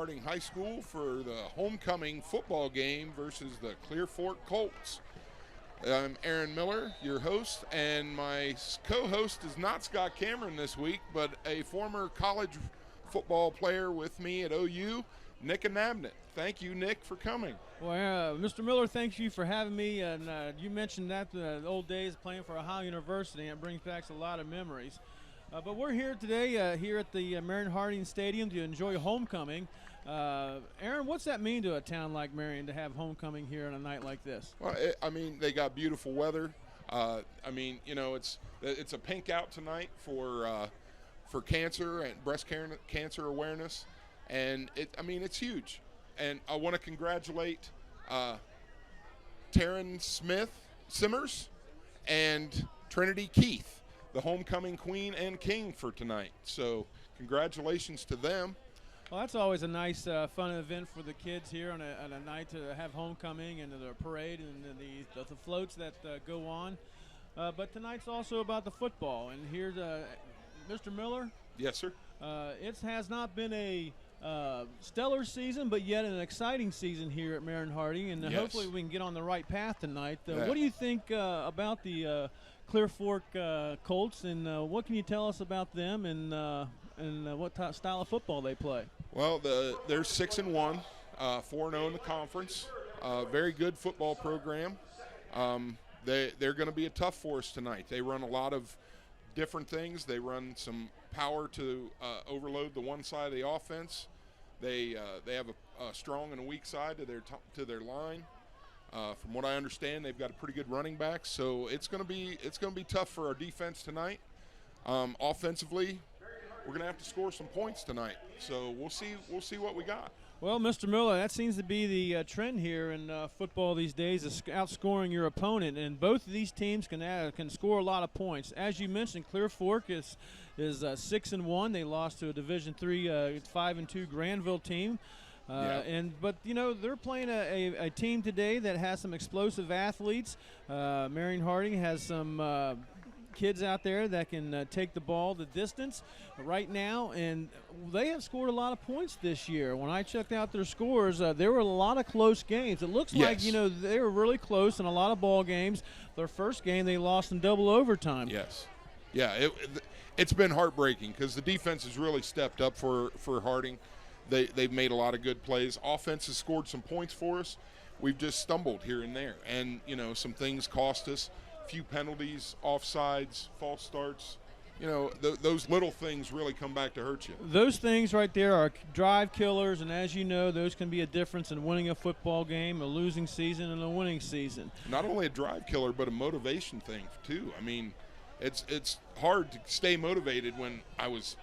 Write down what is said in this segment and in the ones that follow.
Harding High School for the homecoming football game versus the Clear Fork Colts. I'm Aaron Miller, your host, and my co-host is not Scott Cameron this week, but a former college football player with me at OU, Nick Anabnett. Thank you, Nick, for coming. Well, Mr. Miller, thank you for having me. And you mentioned that the old days playing for Ohio University, and it brings back a lot of memories. But we're here today here at the Marion Harding Stadium to enjoy homecoming. Aaron, what's that mean to a town like Marion to have homecoming here on a night like this? Well, they got beautiful weather. It's a pink out tonight for cancer and breast cancer awareness, and it's huge. And I want to congratulate Taryn Simmers and Trinity Keith, the homecoming queen and king for tonight. So congratulations to them. Well, that's always a nice, fun event for the kids here on a night to have homecoming and the parade and the floats that go on. But tonight's also about the football. And here's Mr. Miller. Yes, sir. It has not been a stellar season, but yet an exciting season here at Marion Harding, and yes, hopefully we can get on the right path tonight. Yeah. What do you think about the Clear Fork Colts, and what can you tell us about them and what style of football they play? Well, they're 6-1, 4-0 in the conference. Very good football program. They're going to be a tough force tonight. They run a lot of different things. They run some power to overload the one side of the offense. They have a strong and a weak side to their line. From what I understand, they've got a pretty good running back. So it's going to be tough for our defense tonight. Offensively, we're going to have to score some points tonight. So we'll see what we got. Well, Mr. Miller, that seems to be the trend here in football these days, is outscoring your opponent. And both of these teams can score a lot of points. As you mentioned, Clear Fork is 6-1. They lost to a Division III 5-2 Granville team. But they're playing a team today that has some explosive athletes. Marion Harding has some kids out there that can take the ball the distance right now, and they have scored a lot of points this year. When I checked out their scores, there were a lot of close games. It looks like they were really close in a lot of ball games. Their first game they lost in double overtime. Yes, yeah, it's been heartbreaking because the defense has really stepped up for Harding. They've made a lot of good plays. Offense has scored some points for us. We've just stumbled here and there, and some things cost us. Few penalties, offsides, false starts. Those little things really come back to hurt you. Those things right there are drive killers, and as you know, those can be a difference in winning a football game, a losing season, and a winning season. Not only a drive killer, but a motivation thing too. It's hard to stay motivated when I was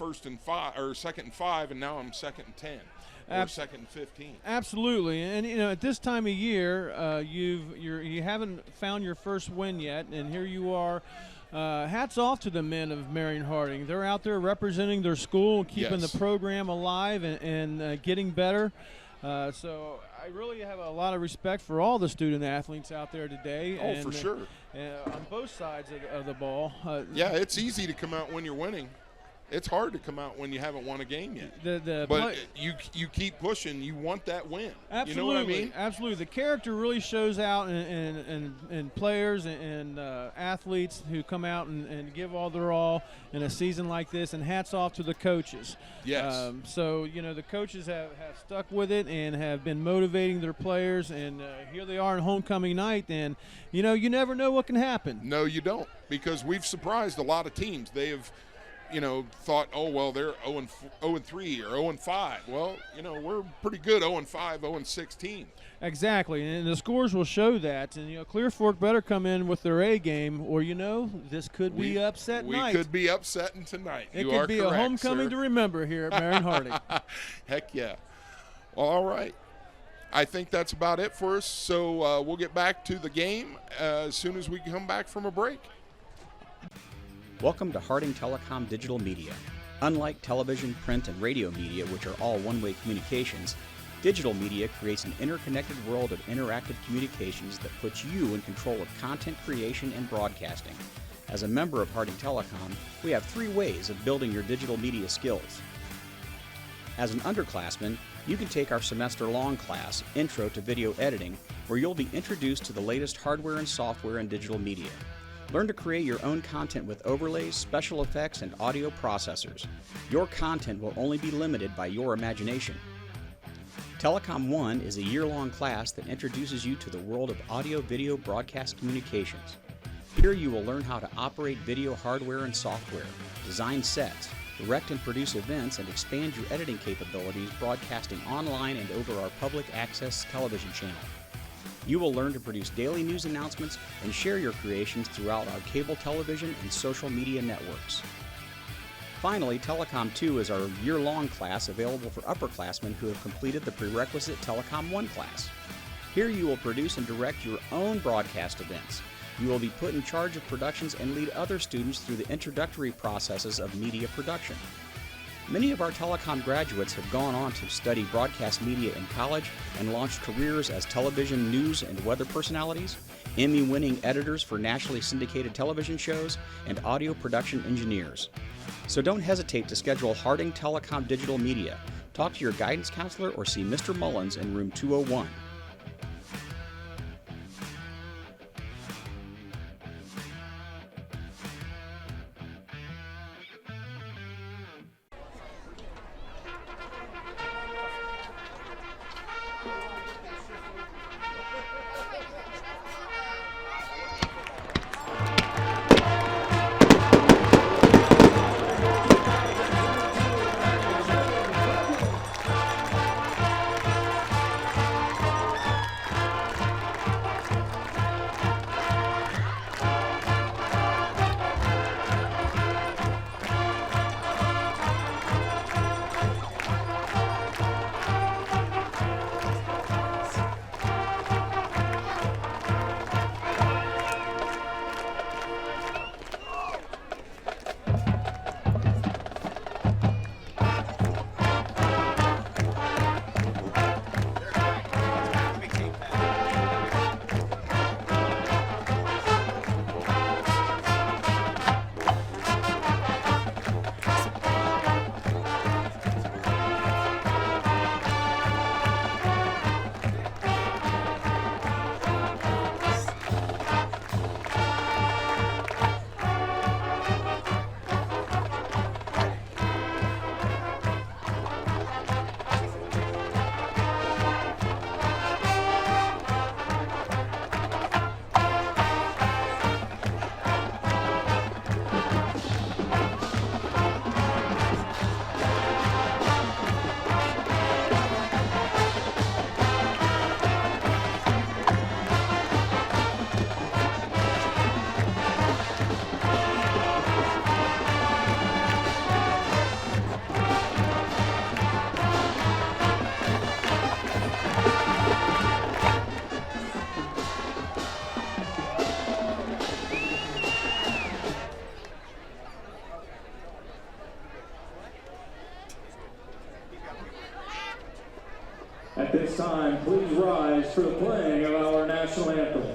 second and 5, and now I'm second and 10. Or second and 15. Absolutely, and at this time of year, you haven't found your first win yet, and here you are. Hats off to the men of Marion Harding. They're out there representing their school, keeping the program alive, and getting better. So I really have a lot of respect for all the student athletes out there today. Oh, for sure. On both sides of the ball. It's easy to come out when you're winning. It's hard to come out when you haven't won a game yet. But you keep pushing. You want that win. Absolutely. You know what I mean? Absolutely. The character really shows out in players and athletes who come out and give all their all in a season like this, and hats off to the coaches. Yes. So the coaches have stuck with it and have been motivating their players, and here they are on homecoming night, and you never know what can happen. No, you don't, because we've surprised a lot of teams. They have thought, they're 0-3 or 0-5. Well, we're pretty good 0-5, 0-6 team. Exactly, and the scores will show that. And, Clear Fork better come in with their A game, or, this could be upset night. We could be upsetting tonight. It you could are be correct, a homecoming sir. to remember here at Marion Harding. Heck yeah. Well, all right. I think that's about it for us. So we'll get back to the game as soon as we come back from a break. Welcome to Harding Telecom Digital Media. Unlike television, print, and radio media, which are all one-way communications, digital media creates an interconnected world of interactive communications that puts you in control of content creation and broadcasting. As a member of Harding Telecom, we have 3 ways of building your digital media skills. As an underclassman, you can take our semester-long class, Intro to Video Editing, where you'll be introduced to the latest hardware and software in digital media. Learn to create your own content with overlays, special effects, and audio processors. Your content will only be limited by your imagination. Telecom 1 is a year-long class that introduces you to the world of audio-video broadcast communications. Here you will learn how to operate video hardware and software, design sets, direct and produce events, and expand your editing capabilities broadcasting online and over our public access television channel. You will learn to produce daily news announcements and share your creations throughout our cable television and social media networks. Finally, Telecom 2 is our year-long class available for upperclassmen who have completed the prerequisite Telecom 1 class. Here you will produce and direct your own broadcast events. You will be put in charge of productions and lead other students through the introductory processes of media production. Many of our telecom graduates have gone on to study broadcast media in college and launched careers as television news and weather personalities, Emmy-winning editors for nationally syndicated television shows, and audio production engineers. So don't hesitate to schedule Harding Telecom Digital Media. Talk to your guidance counselor or see Mr. Mullins in room 201. At this time, please rise for the playing of our national anthem.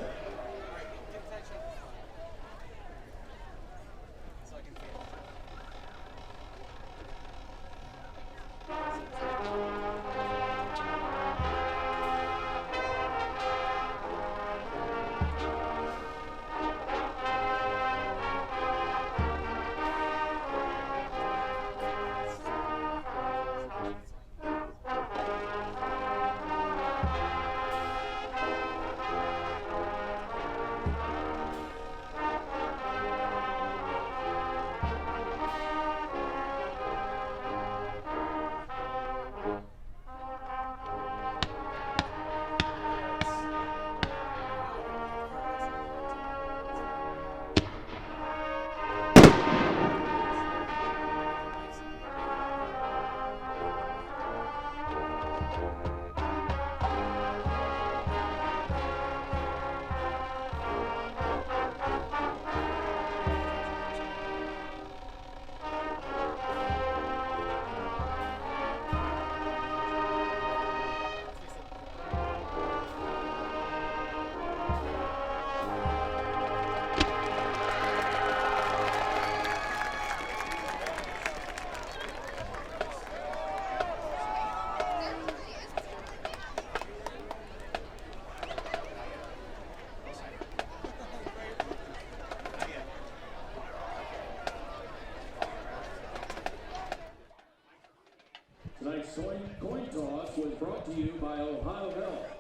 to you by Ohio Health.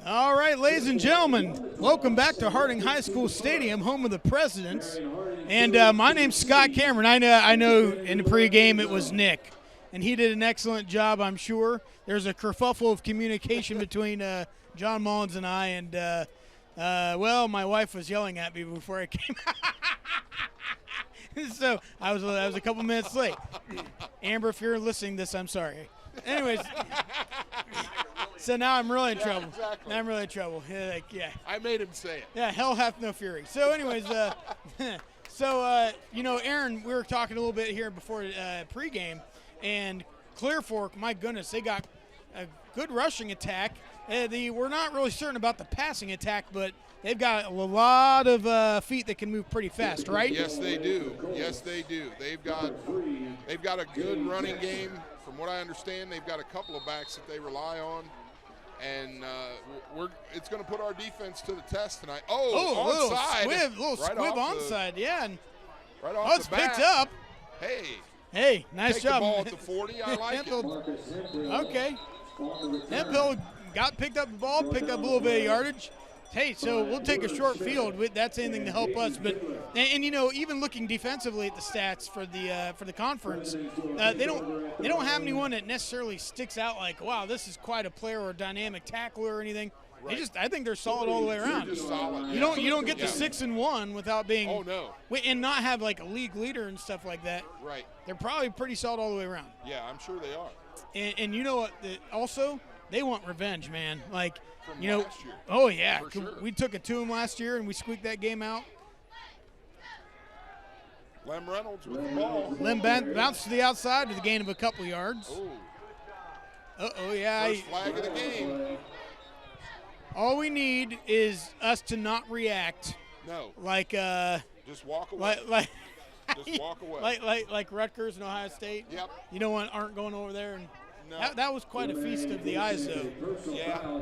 All right, ladies and gentlemen, welcome back to Harding High School Stadium, home of the Presidents. And my name's Scott Cameron. I know in the pregame it was Nick, and he did an excellent job, I'm sure. There's a kerfuffle of communication between John Mullins and I, and, well, my wife was yelling at me before I came so I was a couple minutes late. Amber, if you're listening to this, I'm sorry. Anyways, so now I'm really in trouble. Exactly. Now I'm really in trouble. Yeah. I made him say it. Yeah, hell hath no fury. So anyways, Aaron, we were talking a little bit here before pregame, and Clear Fork, my goodness, they got a good rushing attack. We're not really certain about the passing attack, but they've got a lot of feet that can move pretty fast, right? Yes, they do. Yes, they do. They've got a good running game. From what I understand, they've got a couple of backs that they rely on, and it's going to put our defense to the test tonight. Onside. Little squib onside, yeah. And, right off it's the bat. picked up. Hey, nice take job. the ball at the 40. I like it. Okay. Hemphill got picked up the ball, picked up a little bit of yardage. Hey, so we'll take a short field. That's anything to help us. But and even looking defensively at the stats for the conference, they don't have anyone that necessarily sticks out like, wow, this is quite a player or a dynamic tackler or anything. Right. I think they're solid all the way around. They're just solid. You don't get to 6-1 without being and not have like a league leader and stuff like that. Right. They're probably pretty solid all the way around. Yeah, I'm sure they are. And you know what? Also, they want revenge, man. Like. From you know, last year. Oh yeah, For sure. We took it to them last year and we squeaked that game out. Lem Reynolds with the ball. Lem bounced to the outside to the gain of a couple yards. Yeah. First flag of the game. All we need is us to not react. No. Like just walk away. Just walk away. Like Rutgers and Ohio State. Yep. You know what? Aren't going over there and. No. That was quite a feast of the eyes, though. Yeah.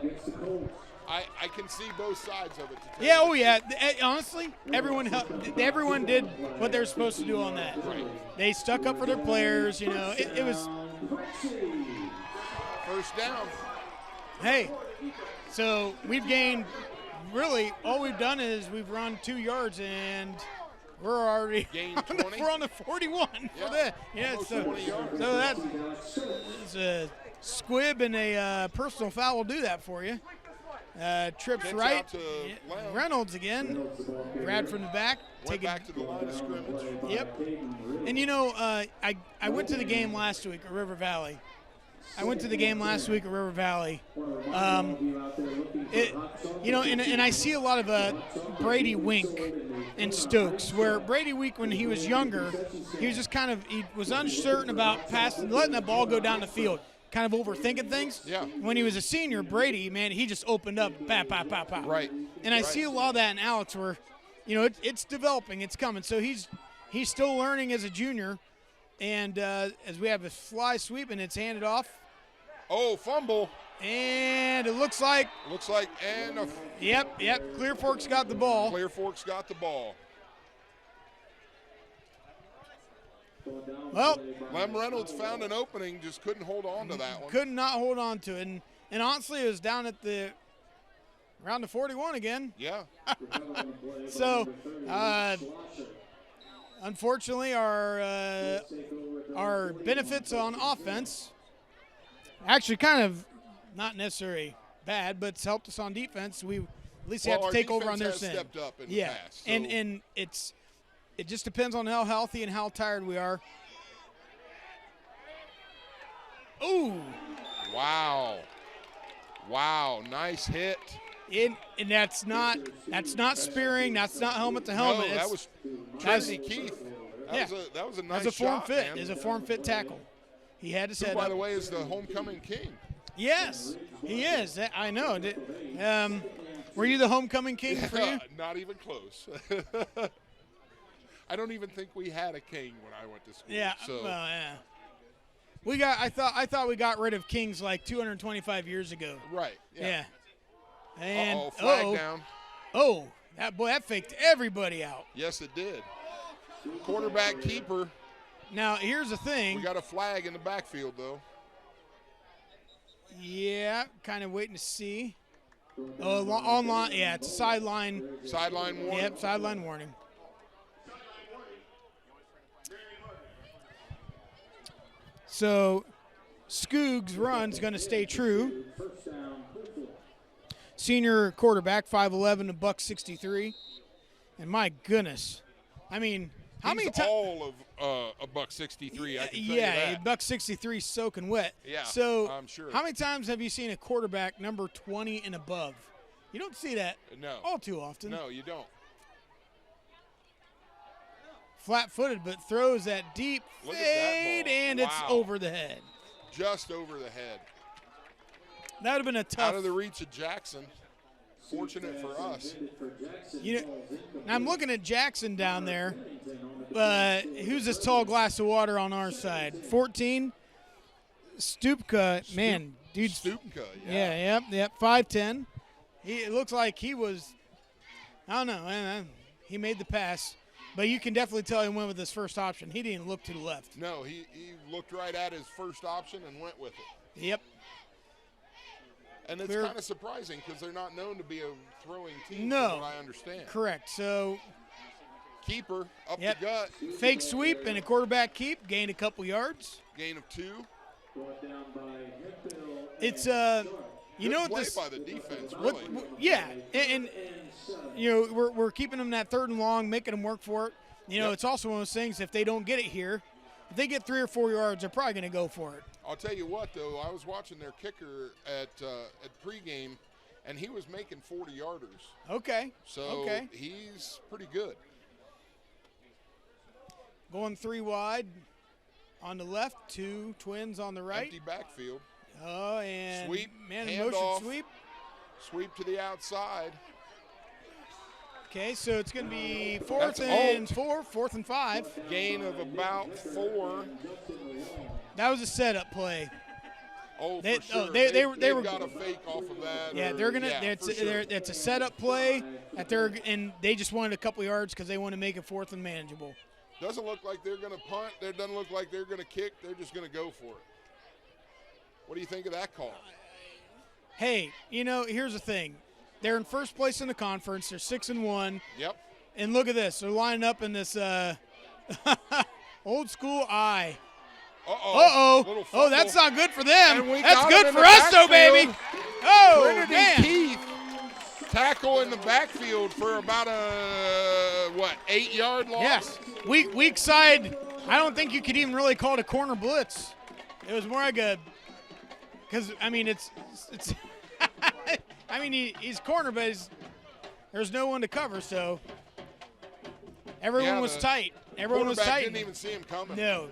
I can see both sides of it. Yeah, honestly, everyone did what they're supposed to do on that. Right. They stuck up for their players, you know. It was first down. Hey, so we've gained, really, all we've done is we've run 2 yards and we're already we're on the 41 for that. Yeah, so 20 yards. So that's a squib and a personal foul will do that for you. Trips Kicks right. out to Lem. Reynolds again. Grab from the back. Went back to the line of scrimmage. Yep. And you know, I went to the game last week at River Valley. And I see a lot of Brady Wink and Stokes, where Brady Wink, when he was younger, he was just he was uncertain about letting the ball go down the field, kind of overthinking things. Yeah. When he was a senior, Brady, man, he just opened up, pow, pow, pow, pow. Right. And I see a lot of that in Alex, where, you know, it's developing, it's coming. So he's still learning as a junior, and as we have a fly sweep and it's handed off. Oh, fumble. And it looks like. Yep. Clear Fork's got the ball. Clear Fork's got the ball. Well, Lem Reynolds found an opening, just couldn't hold on to that one. Could not hold on to it. And honestly, it was down at around the 41 again. Yeah. So, unfortunately, our benefits on offense actually kind of not necessarily bad, but it's helped us on defense. We at least have to take over on their sin. Stepped up in the past, so. And it just depends on how healthy and how tired we are. Ooh. Wow, nice hit. And that's not spearing. That's not helmet to helmet. No, that was Trinity Keith. That was a nice shot, man. It's a form fit tackle. He had to set up. By the way, is the homecoming king. Yes, he is. I know. Were you the homecoming king for you? Not even close. I don't even think we had a king when I went to school. Yeah. So. Well, yeah. I thought we got rid of kings like 225 years ago. Right. Yeah. And flag down. Oh, that faked everybody out. Yes, it did. Quarterback keeper. Now, here's the thing. We got a flag in the backfield, though. Yeah, kind of waiting to see. Oh, online. Yeah, it's a sideline. Sideline warning. Yep, sideline warning. So, Skoog's run's going to stay true. Senior quarterback, 5'11", a $163. And my goodness, I mean, how many times? All of a $163. I can tell you Yeah, that. $163 soaking wet. Yeah, So, I'm sure. How many times have you seen a quarterback number 20 and above? You don't see that No. all too often. No, you don't. Flat-footed, but throws that deep Look at that fade, ball. and it's Wow. over the head. Just over the head. That would have been a tough. Out of the reach of Jackson. Fortunate for us. You know, now I'm looking at Jackson down there. Who's this tall glass of water on our side? 14. Stupka, man, dude. Stupka, Yeah, yep. 5'10". It looks like he was. I don't know. He made the pass, but you can definitely tell he went with his first option. He didn't look to the left. No, he looked right at his first option and went with it. Yep. And it's kind of surprising because they're not known to be a throwing team, No. from what I understand. Correct. So, Keeper up Yep. the gut. fake sweep and a quarterback keep, gained a couple yards. Gain of 2. It's you know Good what play this? by the defense, What, really. yeah, and you know we're keeping them that 3rd and long, making them work for it. You know, Yep. it's also one of those things. If they don't get it here, if they get 3 or 4 yards, they're probably going to go for it. I'll tell you what, though, I was watching their kicker at pregame, and he was making 40-yarders. Okay. So okay. he's pretty good. Going 3 wide on the left, 2 twins on the right. Empty backfield. Oh, and Sweep, man, hand motion off. sweep. Sweep to the outside. Okay, so it's going to be That's 4th and 5. Gain of about 4. That was a setup play. Oh, They- for sure. oh, they They've were- got a fake off of that. Yeah, or- they're gonna. yeah, it's, for sure. it's a setup play that and they just wanted a couple yards because they want to make it 4th and manageable. Doesn't look like they're going to punt. It doesn't look like they're going to kick. They're just going to go for it. What do you think of that call? Hey, you know, here's the thing. They're in first place in the conference. They're 6-1. Yep. And look at this. They're lining up in this old school eye. Uh-oh. Little Oh, that's fumble. not good for them. And we That's got good him in for the us, though, baby. backfield. Oh, Trinity man. Keith tackle in the backfield for about a, 8-yard loss? Yes. Weak side. I don't think you could even really call it a corner blitz. It was more like a – because, I mean, it's I mean, he's corner, but there's no one to cover, so everyone was tight. Everyone was Quarterback tight. didn't even see him coming. No.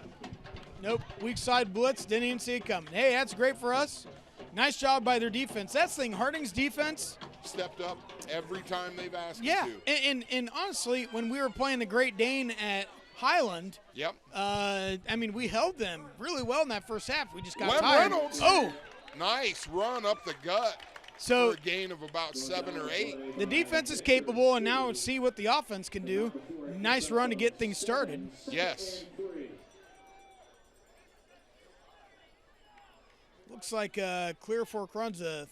Nope. Weak side blitz. Didn't even see it coming. Hey, that's great for us. Nice job by their defense. That's the thing. Harding's defense. Stepped up every time they've asked Yeah. him to. And honestly, when we were playing the Great Dane at Highland, Yep. I mean, we held them really well in that first half. We just got Lem tired. Reynolds. Oh, Nice run up the gut so for a gain of about 7 or 8. the defense is capable, and now let's see what the offense can do. Nice run to get things started. Yes. Looks like Clear Fork runs a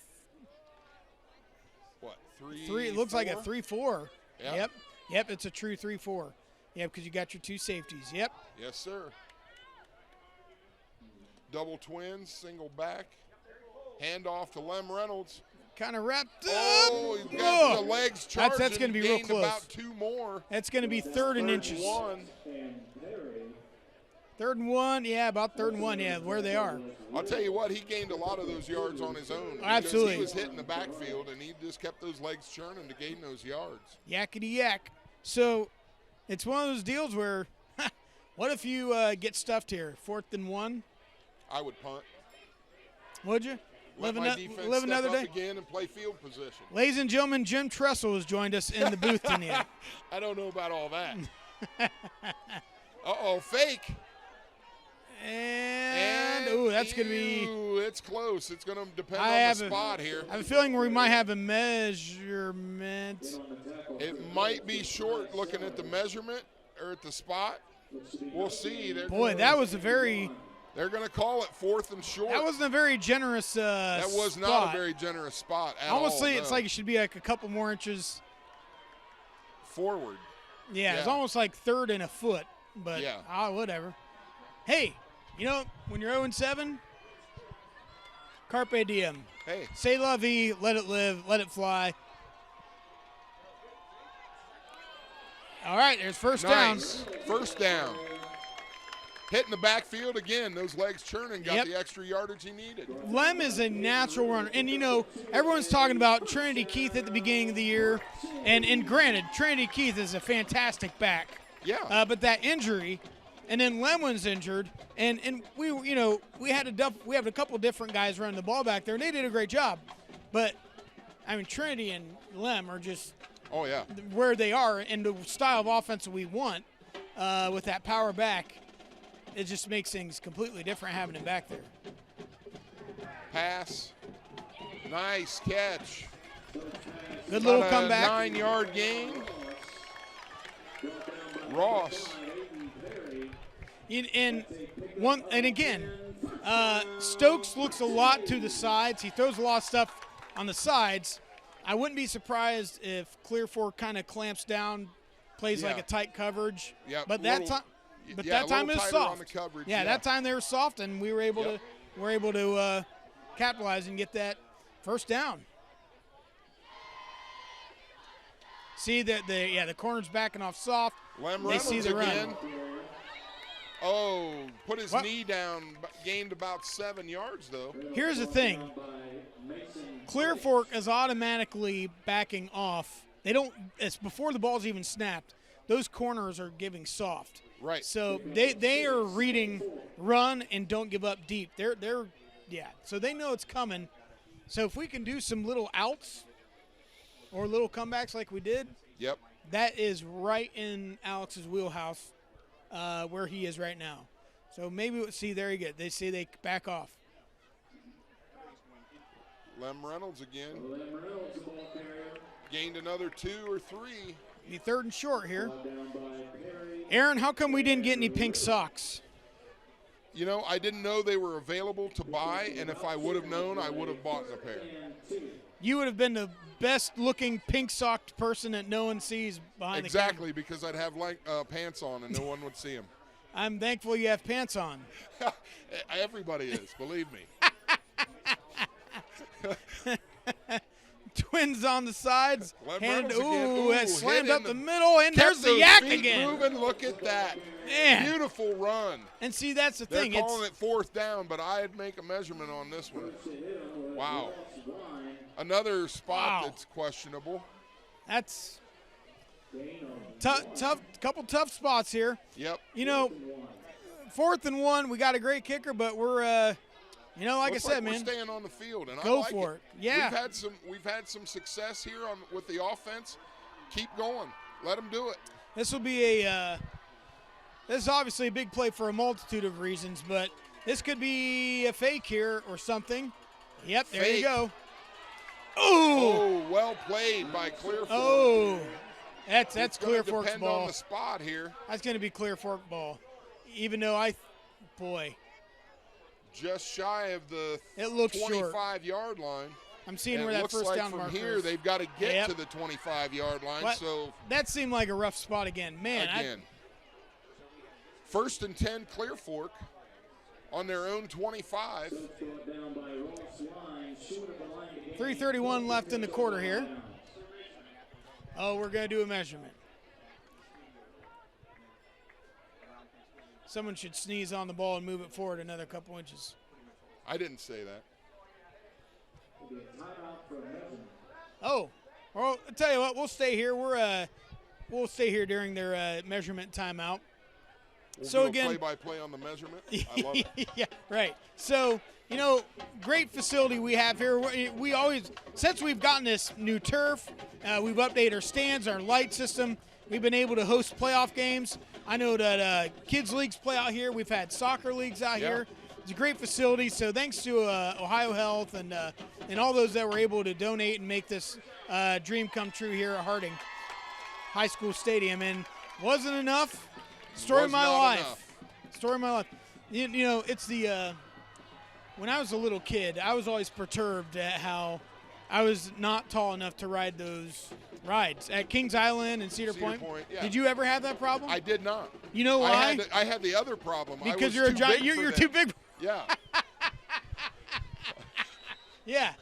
What, 3? 3. It looks like a 4? 3-4. Yep. Yep, it's a true 3-4. Yep, because you got your 2 safeties. Yep. Yes, sir. Double twins, single back. Hand off to Lem Reynolds. Kind of wrapped up. Oh, he's got Oh. the legs charging. That's gonna be real Gained close. about 2 more. That's going to be 3rd and inches. 1. 3rd and 1. Yeah, about 3rd and 1. Yeah, where they are. I'll tell you what, he gained a lot of those yards on his own. because Absolutely. He was hitting the backfield, and he just kept those legs churning to gain those yards. Yakety yak. So it's one of those deals where, what if you get stuffed here? 4th and 1? I would punt. Would you? Let my defense live step another up day. again and play field position. Ladies and gentlemen, Jim Tressel has joined us in the booth tonight. I don't know about all that. Uh-oh, fake. And ooh, that's going to be. Ooh, it's close. It's going to depend I on have the spot here. I have a feeling we might have a measurement. It might be short looking at the measurement or at the spot. We'll see. Boy, that was a very. They're going to call it 4th and short. That wasn't a very generous That was spot. not a very generous spot at all. Honestly, no. it's like it should be like a couple more inches. Forward. Yeah, it's almost like 3rd and a foot. But, whatever. Hey, you know, when you're 0-7, carpe diem. Hey. Say la vie, let it live, let it fly. All right, there's first down. First down. Hitting the backfield again. Those legs churning, got the extra yardage he needed. Lem is a natural runner. And, you know, everyone's talking about Trinity Keith at the beginning of the year. And granted, Trinity Keith is a fantastic back. Yeah. But that injury, and then Lem was injured. And we, you know, we have a couple different guys running the ball back there, and they did a great job. But, I mean, Trinity and Lem are just where they are, and the style of offense that we want with that power back. It just makes things completely different having him back there. Pass. Nice catch. Good little comeback. 9-yard gain. Ross. And again, Stokes looks a lot to the sides. He throws a lot of stuff on the sides. I wouldn't be surprised if Clear Fork kind of clamps down, plays like a tight coverage. Yeah, but that time. But that time it was soft. That time they were soft, and we were able to capitalize and get that first down. See that the corner's backing off soft. Lem they Reynolds see the again. run. Oh, put his knee down, gained about 7 yards though. Here's the thing. Clear Fork is automatically backing off. It's before the ball's even snapped. Those corners are giving soft. Right. So they are reading run and don't give up deep. So they know it's coming. So if we can do some little outs or little comebacks like we did, that is right in Alex's wheelhouse where he is right now. So maybe there you go. They say they back off. Lem Reynolds again. Gained another 2 or 3. Be 3rd and short here. Aaron, how come we didn't get any pink socks? You know, I didn't know they were available to buy, and if I would have known, I would have bought a pair. You would have been the best-looking pink-socked person that no one sees behind the camera. Exactly, because I'd have pants on and no one would see them. I'm thankful you have pants on. Everybody is, believe me. Twins on the sides. That slammed up the him. middle, and there's the yak again. Moving. Look at that. Man. Beautiful run. And see, that's the thing. They're calling it 4th down, but I'd make a measurement on this one. Wow. Another spot that's questionable. That's tough. Couple tough spots here. Yep. You know, 4th and 1, we got a great kicker, but we're like I said, we're man, staying on the field, and go I like for it. Yeah, we've had some success here with the offense. Keep going. Let them do it. This will be this is obviously a big play for a multitude of reasons, but this could be a fake here or something. Yep, there you go. Oh, well played by Clear Fork. Oh, that's Clear Fork's depend ball. on the spot here. That's going to be Clear Fork ball, even though just shy of the it looks 25-yard line. I'm seeing where that first down from marker here is. They've got to get to the 25-yard line. But so that seemed like a rough spot again. Man, 1st and 10, Clear Fork on their own 25. 3:31 left in the quarter here. Oh, we're going to do a measurement. Someone should sneeze on the ball and move it forward another couple inches. I didn't say that. Oh, well, I'll tell you what, we'll stay here. We'll stay here during their measurement timeout. We'll so do again, a play-by-play on the measurement. I love it. Yeah, right. So, great facility we have here. We always, since we've gotten this new turf, we've updated our stands, our light system. We've been able to host playoff games. I know that kids leagues play out here. We've had soccer leagues out here. It's a great facility. So thanks to Ohio Health and all those that were able to donate and make this dream come true here at Harding High School Stadium. And wasn't enough. Story of my life. You know, it's the when I was a little kid, I was always perturbed at how I was not tall enough to ride those rides at Kings Island and Cedar Point. Yeah. Did you ever have that problem? I did not. You know why? I had the other problem. Because I was you're a too giant. big for You're them. too big. Yeah. Yeah.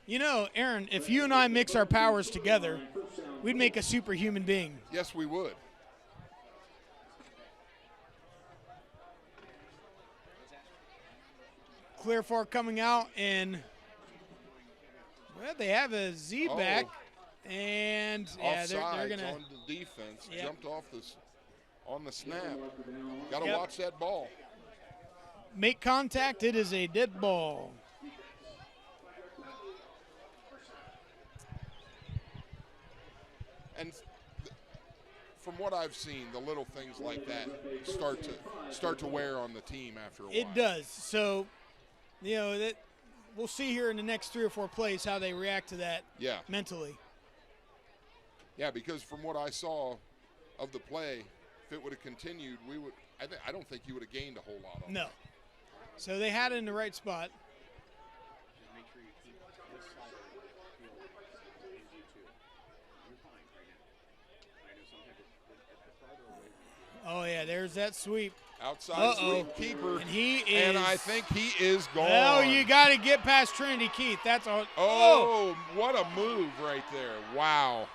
You know, Aaron, if you and I mix our powers together, we'd make a superhuman being. Yes, we would. Clear Fork coming out, and well, they have a Z back, and yeah, they're Offsides gonna on the defense. Yep. Jumped off on the snap. Got to Yep. watch that ball. make contact. It is a dead ball. And from what I've seen, the little things like that start to wear on the team after a while. It does. So, you know, that we'll see here in the next 3 or 4 plays how they react to that Yeah. mentally. Yeah, because from what I saw of the play, if it would have continued, we would. I don't think you would have gained a whole lot on No. it. So they had it in the right spot. Oh, yeah, there's that sweep. Outside sweep keeper. And he is. And I think he is gone. Oh, you got to get past Trinity Keith. That's all. Oh, what a move right there. Wow.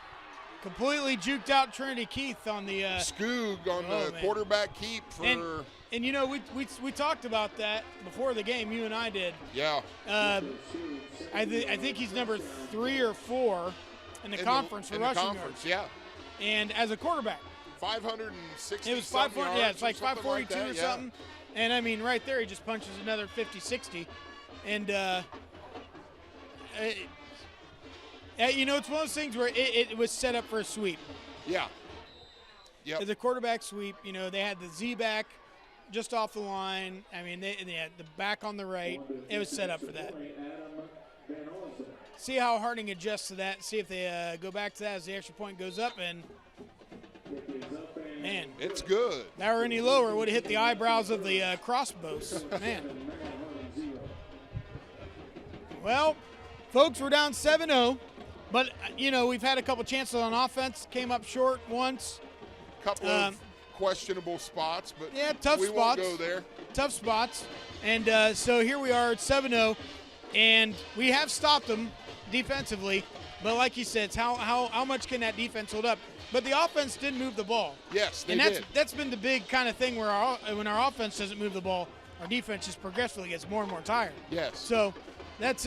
Completely juked out Trinity Keith on the Scoog on the man. quarterback keep for. And you know, we talked about that before the game. You and I did. Yeah. I think he's number 3 or 4 in the conference for rushing yards. Yeah. And as a quarterback, 560. it was 540. Yeah, it's like something 542 that, or yeah. something. And I mean, right there, he just punches another 50-60. And you know, it's one of those things where it was set up for a sweep. Yeah. Yep. As a quarterback sweep, you know, they had the Z back just off the line. I mean, they had the back on the right. It was set up for that. See how Harding adjusts to that. See if they go back to that as the extra point goes up. And, man. It's good. If that were any lower, would have hit the eyebrows of the crossbows. Man. Well, folks, we're down 7-0. But, you know, we've had a couple chances on offense. Came up short once. Couple of questionable spots, but yeah, tough we spots. won't go there. Tough spots. And so here we are at 7-0. And we have stopped them defensively. But like you said, it's how much can that defense hold up? But the offense did move the ball. Yes, they and did. That's been the big kind of thing where when our offense doesn't move the ball, our defense just progressively gets more and more tired. Yes. So that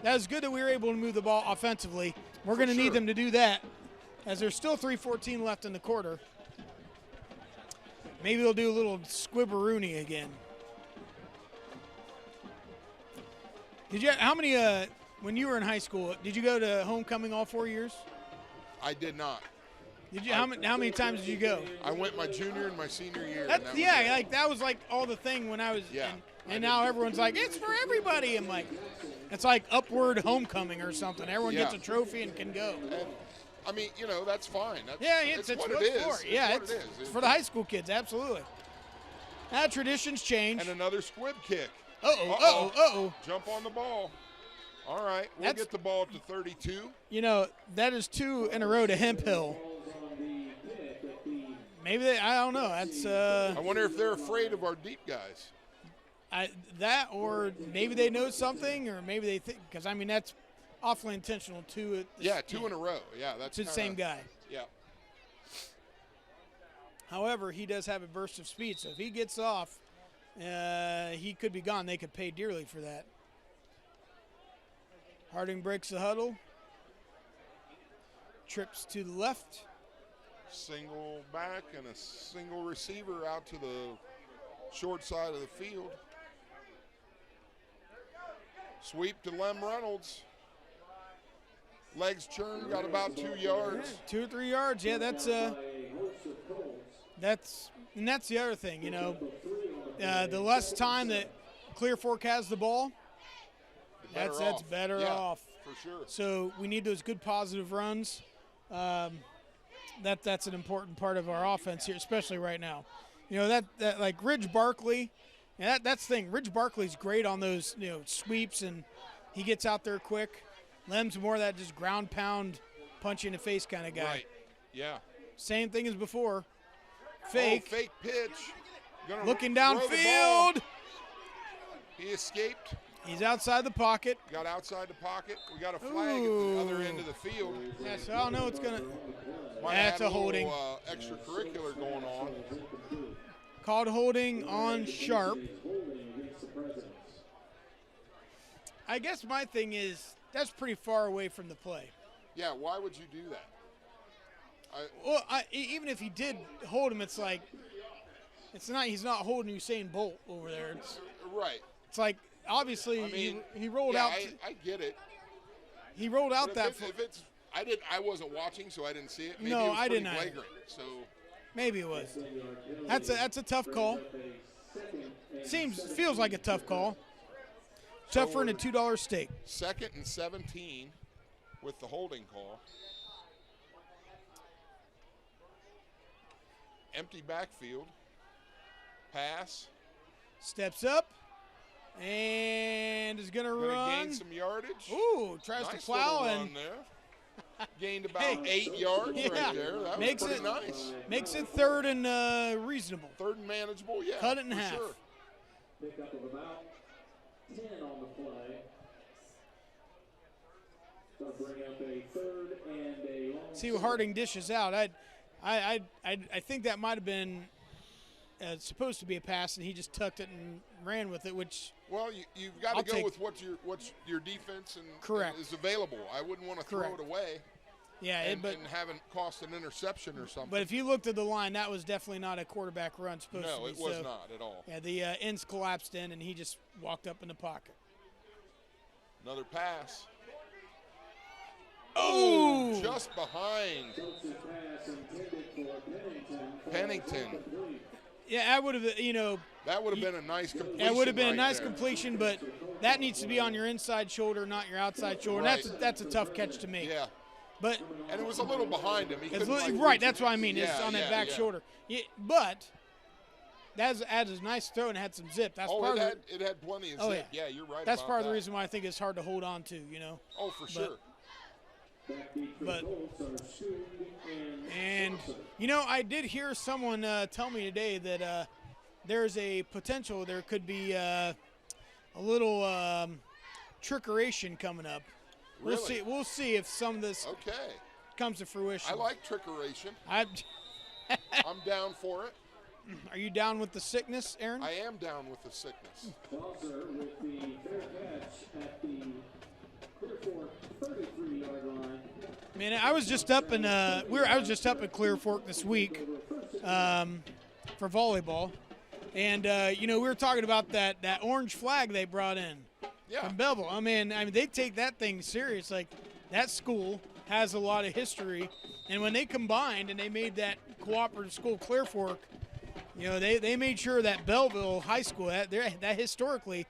was good that we were able to move the ball offensively. We're going to need sure. them to do that as there's still 3:14 left in the quarter. Maybe they'll do a little squibberoonie again. How many, when you were in high school, did you go to homecoming all 4 years? I did not. Did you? How many times did you go? I went my junior and my senior year. That was was like all the thing when I was. Yeah. And now everyone's like, it's for everybody. I'm like, it's like Upward Homecoming or something. Everyone gets Yeah. a trophy and can go. And, I mean, you know, that's fine. That's, It's what what it it's is. for. Yeah, what it is. it's for the high school kids, absolutely. Traditions change. And another squib kick. Uh-oh. Jump on the ball. All right, we'll That's- get the ball to 32. You know, that is 2 in a row to Hemp Hill. Maybe I don't know. That's I wonder if they're afraid of our deep guys. that, or maybe they know something, or maybe they think, because I mean that's awfully intentional. 2 2 in a row. Yeah, that's to the same guy. Yeah. However, he does have a burst of speed, so if he gets off, he could be gone. They could pay dearly for that. Harding breaks the huddle. Trips to the left. Single back and a single receiver out to the short side of the field. Sweep to Lem Reynolds. Legs churn, got about 2 yards. 2 or 3 yards. Yeah, that's the other thing, you know. The less time that Clear Fork has the ball, that's better Yeah, off. For sure. So we need those good positive runs. That's an important part of our offense here, especially right now. You know, that like Ridge Barkley And that's the thing. Ridge Barkley's great on those sweeps, and he gets out there quick. Lem's more of that just ground pound, punch you in the face kind of guy. Right. Yeah. Same thing as before. Fake. Oh, fake pitch. Gonna Looking throw the ball. downfield. He escaped. He's outside the pocket. Got outside the pocket. We got a flag at the other end of the field. Yeah, so I don't know what's going to – that's a little, holding. Extracurricular going on. Called holding on Sharp. I guess my thing is that's pretty far away from the play. Yeah, why would you do that? Even if he did hold him, it's like he's not holding Usain Bolt over there. Right. It's like obviously he rolled out. I get it. He rolled out that. I wasn't watching, so I didn't see it. Maybe no, it was I didn't. Flagrant, so maybe it was. That's a tough call. Feels like a tough call. Tougher than a $2 steak. 2nd and 17 with the holding call. Empty backfield. Pass. Steps up and is going to run. Gain some yardage. Ooh, tries nice to plow and and gained about 8 yards right there. That makes was pretty it nice. Makes it 3rd and reasonable. 3rd and manageable, yeah. Cut it in for half. Sure. Pick up of about 10 on the play. So bring up a 3rd and a long. See what Harding dishes out. I think that might have been supposed to be a pass, and he just tucked it and ran with it. Which you've got to go with what's your defense and is available. I wouldn't want to throw it away. Yeah, and haven't cost an interception or something. But if you looked at the line, that was definitely not a quarterback run supposed to be. No, it was not at all. Yeah, the ends collapsed in, and he just walked up in the pocket. Another pass. Oh! Just behind. Pennington. Yeah, that would have, that would have been a nice completion. That would have been a nice there. completion, but that needs to be on your inside shoulder, not your outside shoulder. Right. And that's a tough catch to make. Yeah. And it was a little behind him. Right, that's what I mean. It's on that back shoulder. Yeah, but that's a nice throw and had some zip. That's part of it had plenty of zip. Yeah, you're right. That's about part of that. the reason why I think it's hard to hold on to. Oh, for sure. But and I did hear someone tell me today that there's a potential there could be a little trickeration coming up. Really? We'll see if some of this comes to fruition. I like trickeration. I'm down for it. Are you down with the sickness, Aaron? I am down with the sickness. Walker with the fair catch at the Clear Fork 33-yard line. Man, I was just up in Clear Fork this week for volleyball, and we were talking about that orange flag they brought in from Bevel. I mean they take that thing serious. Like that school has a lot of history, and when they combined and they made that cooperative school Clear Fork, they made sure that Belleville High School that historically,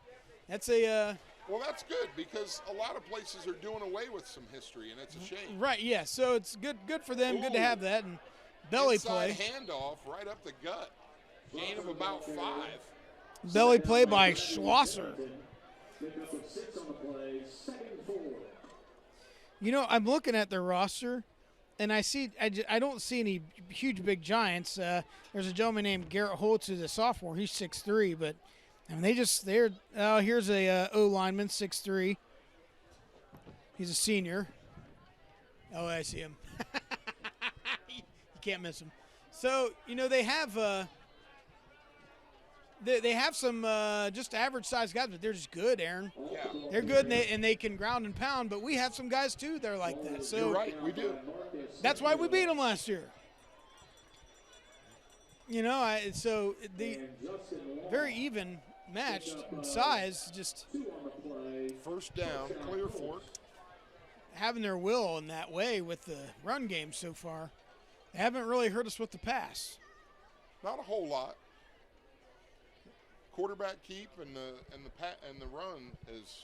that's a. Well, that's good because a lot of places are doing away with some history, and it's a shame. Right, yeah. So it's good for them. Ooh. Good to have that. And belly inside play. Handoff right up the gut. Gain of about 5. Belly play by Schlosser. I'm looking at their roster, and I don't see any huge big giants. There's a gentleman named Garrett Holtz who's a sophomore. He's 6'3", but I mean here's a O lineman, 6'3". He's a senior. Oh, I see him. You can't miss him. So they have they have some just average sized guys, but they're just good, Aaron. Yeah. They're good and they can ground and pound, but we have some guys too that are like that. So you're right, we do. That's why we beat them last year. So the very even matched in size, just first down, Clear Fork. Having their will in that way with the run game so far. They haven't really hurt us with the pass. Not a whole lot. Quarterback keep and the run has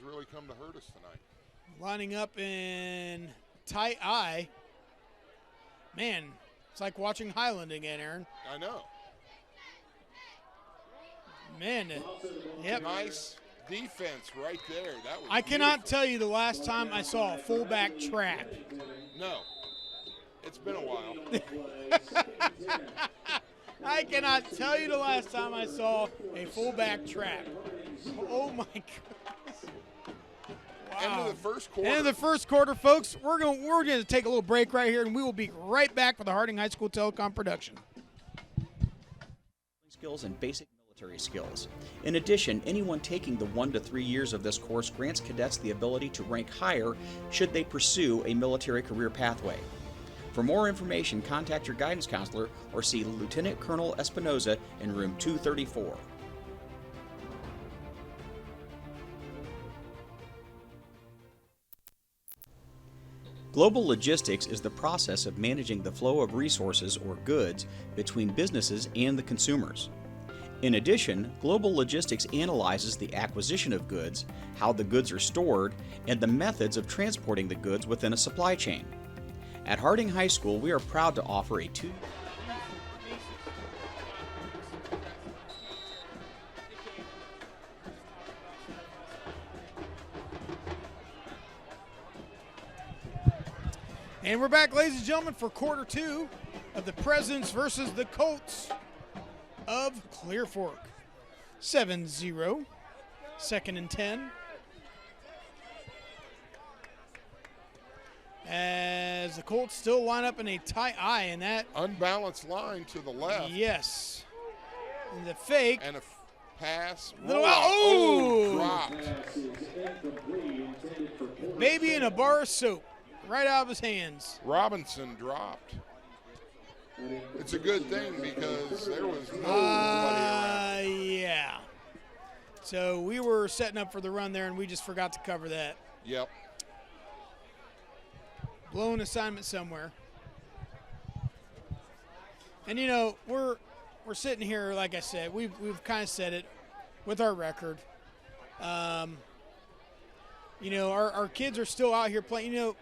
really come to hurt us tonight. Lining up in tight eye. Man, it's like watching Highland again, Aaron. I know. Man, yep. Nice defense right there. That was I cannot beautiful. tell you the last time I saw a fullback trap. No. It's been a while. I cannot tell you the last time I saw a fullback trap. Oh my goodness. Wow. End of the first quarter. End of the first quarter, folks. We're going to take a little break right here, and we will be right back with the Harding High School Telecom production. Skills and basic military skills. In addition, anyone taking the 1 to 3 years of this course grants cadets the ability to rank higher should they pursue a military career pathway. For more information, contact your guidance counselor or see Lieutenant Colonel Espinoza in room 234. Global logistics is the process of managing the flow of resources or goods between businesses and the consumers. In addition, global logistics analyzes the acquisition of goods, how the goods are stored, and the methods of transporting the goods within a supply chain. At Harding High School, we are proud to offer a And we're back, ladies and gentlemen, for quarter 2 of the Presidents versus the Colts of Clear Fork. 7-0, 2nd and 10. As the Colts still line up in a tight eye, and that Unbalanced line to the left. yes, and the fake. And a pass. Little Dropped. Baby in a bar of soap, right out of his hands. Robinson dropped. It's a good thing because there was nobody around. Yeah. So we were setting up for the run there, and we just forgot to cover that. Yep. Blown assignment somewhere. And you know, we're sitting here, like I said, we've kind of said it with our record. You know, our kids are still out here playing. You know,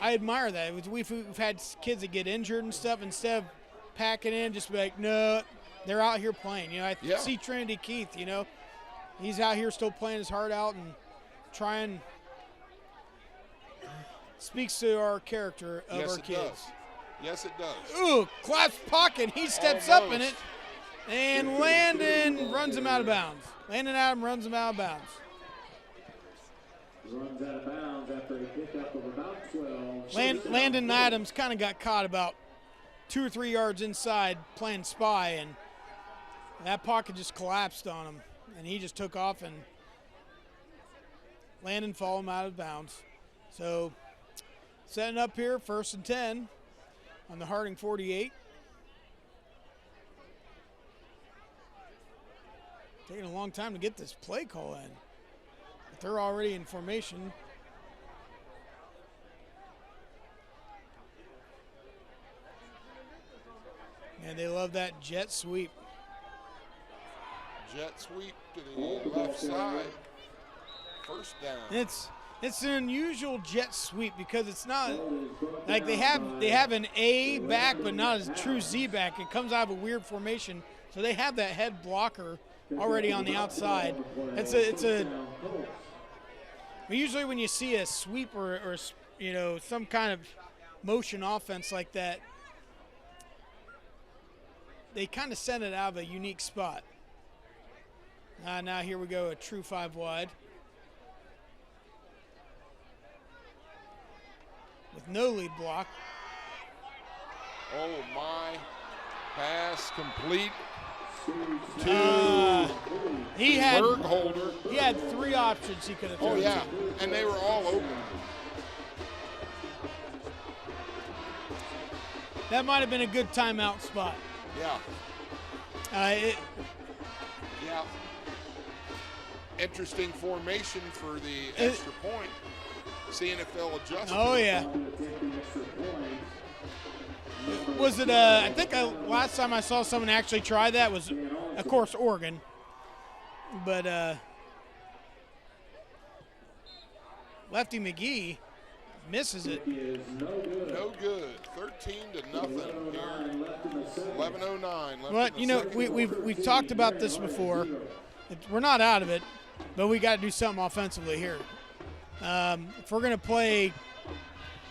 I admire that. We've had kids that get injured and stuff. Instead of packing in, just be like, no, they're out here playing. You know, I see Trinity Keith, you know, he's out here still playing his heart out and trying. Speaks to our character of our kids. Does. Yes, it does. Ooh, collapse pocket. He steps up in it. And Landon runs him out of bounds. Landon Adam runs him out of bounds. Runs out of bounds after a pickup of about 12. Landon Adams kind of got caught about 2 or 3 yards inside playing spy, and that pocket just collapsed on him. And he just took off, and Landon followed him out of bounds. So setting up here, 1st and 10 on the Harding 48. Taking a long time to get this play call in. But they're already in formation. And they love that jet sweep. Jet sweep to the left side. 1st down. It's an unusual jet sweep because it's not like they have an A back but not a true Z back. It comes out of a weird formation, so they have that head blocker already on the outside. Usually when you see a sweep or you know, some kind of motion offense like that, they kind of send it out of a unique spot. Now here we go, a true 5 wide. With no lead block. Oh my. Pass complete to he had Bergholder. He had 3 options he could have thrown. Oh yeah, and they were all open. That might have been a good timeout spot. Yeah. Yeah. Interesting formation for the extra point. Seeing if they'll adjust. Oh yeah. Was it? I think last time I saw someone actually try that was, of course, Oregon. But Lefty McGee misses it. No good. 13-0 here. 11:09 left. But you know, we've talked about this before. we're not out of it, but we got to do something offensively here. If we're going to play,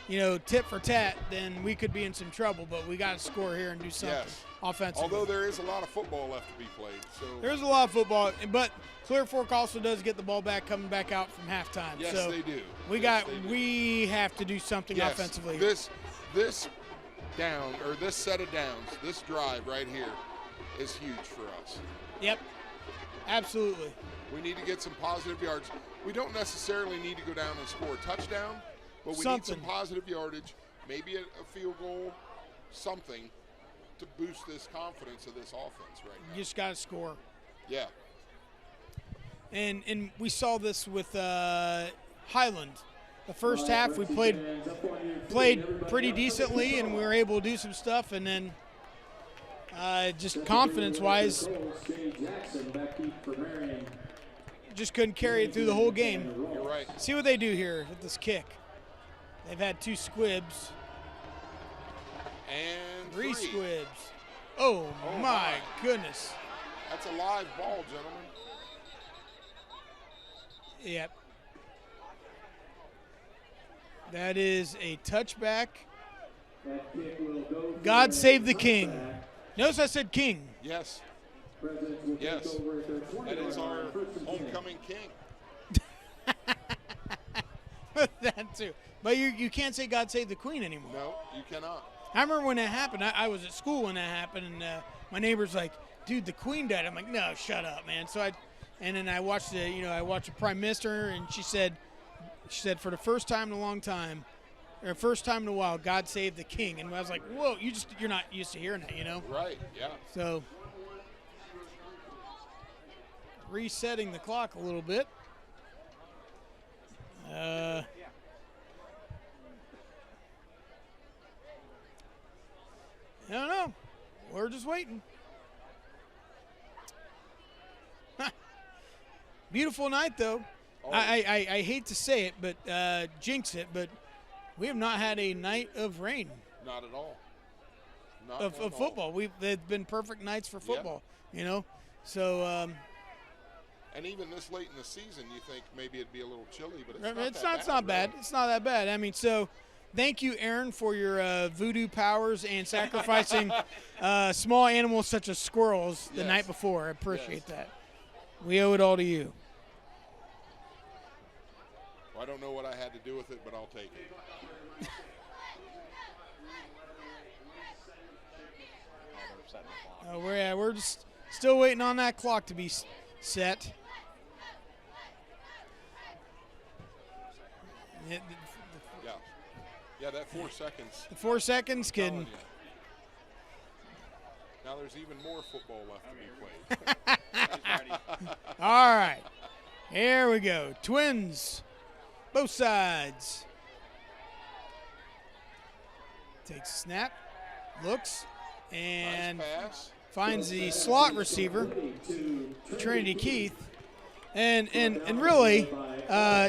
tit for tat, then we could be in some trouble. But we got to score here and do something offensively. Although there is a lot of football left to be played, so there's a lot of football, but Clear Fork also does get the ball back coming back out from halftime. Yes, so they do. We have to do something offensively. This down, or this set of downs, this drive right here is huge for us. Yep, absolutely. We need to get some positive yards. We don't necessarily need to go down and score a touchdown, but we need some positive yardage, maybe a field goal, something to boost this confidence of this offense right now. You just got to score. Yeah. And we saw this with Highland. The first half we played pretty decently, and we were able to do some stuff, and then just confidence-wise, just couldn't carry it through the whole game. You're right. See what they do here with this kick. They've had 2 squibs. And 3 squibs. Oh my goodness. That's a live ball, gentlemen. Yep. That is a touchback. God save the king. Notice I said king. Yes. Yes. That is our homecoming king. That too. But you can't say God save the queen anymore. No, you cannot. I remember when that happened. I was at school when that happened, and my neighbor's like, "Dude, the queen died." I'm like, "No, shut up, man." So I watched the Prime Minister, and she said for the first time in a long time, or first time in a while, God save the king. And I was like, whoa, you're not used to hearing that, Right. Yeah. So resetting the clock a little bit. I don't know. We're just waiting. Beautiful night, though. Oh. I hate to say it, but jinx it, but we have not had a night of rain. Not at all. Of football. They've been perfect nights for football, So. And even this late in the season, you think maybe it'd be a little chilly, but it's not bad. It's not that bad. I mean, so thank you, Aaron, for your voodoo powers and sacrificing small animals such as squirrels the night before. I appreciate that. We owe it all to you. Well, I don't know what I had to do with it, but I'll take it. We're just still waiting on that clock to be set. Yeah, that 4 seconds. The 4 seconds can. Now there's even more football left to be played. All right. Here we go. Twins. Both sides. Takes a snap. Looks. And nice pass. Finds the slot receiver, Trinity Keith. And really,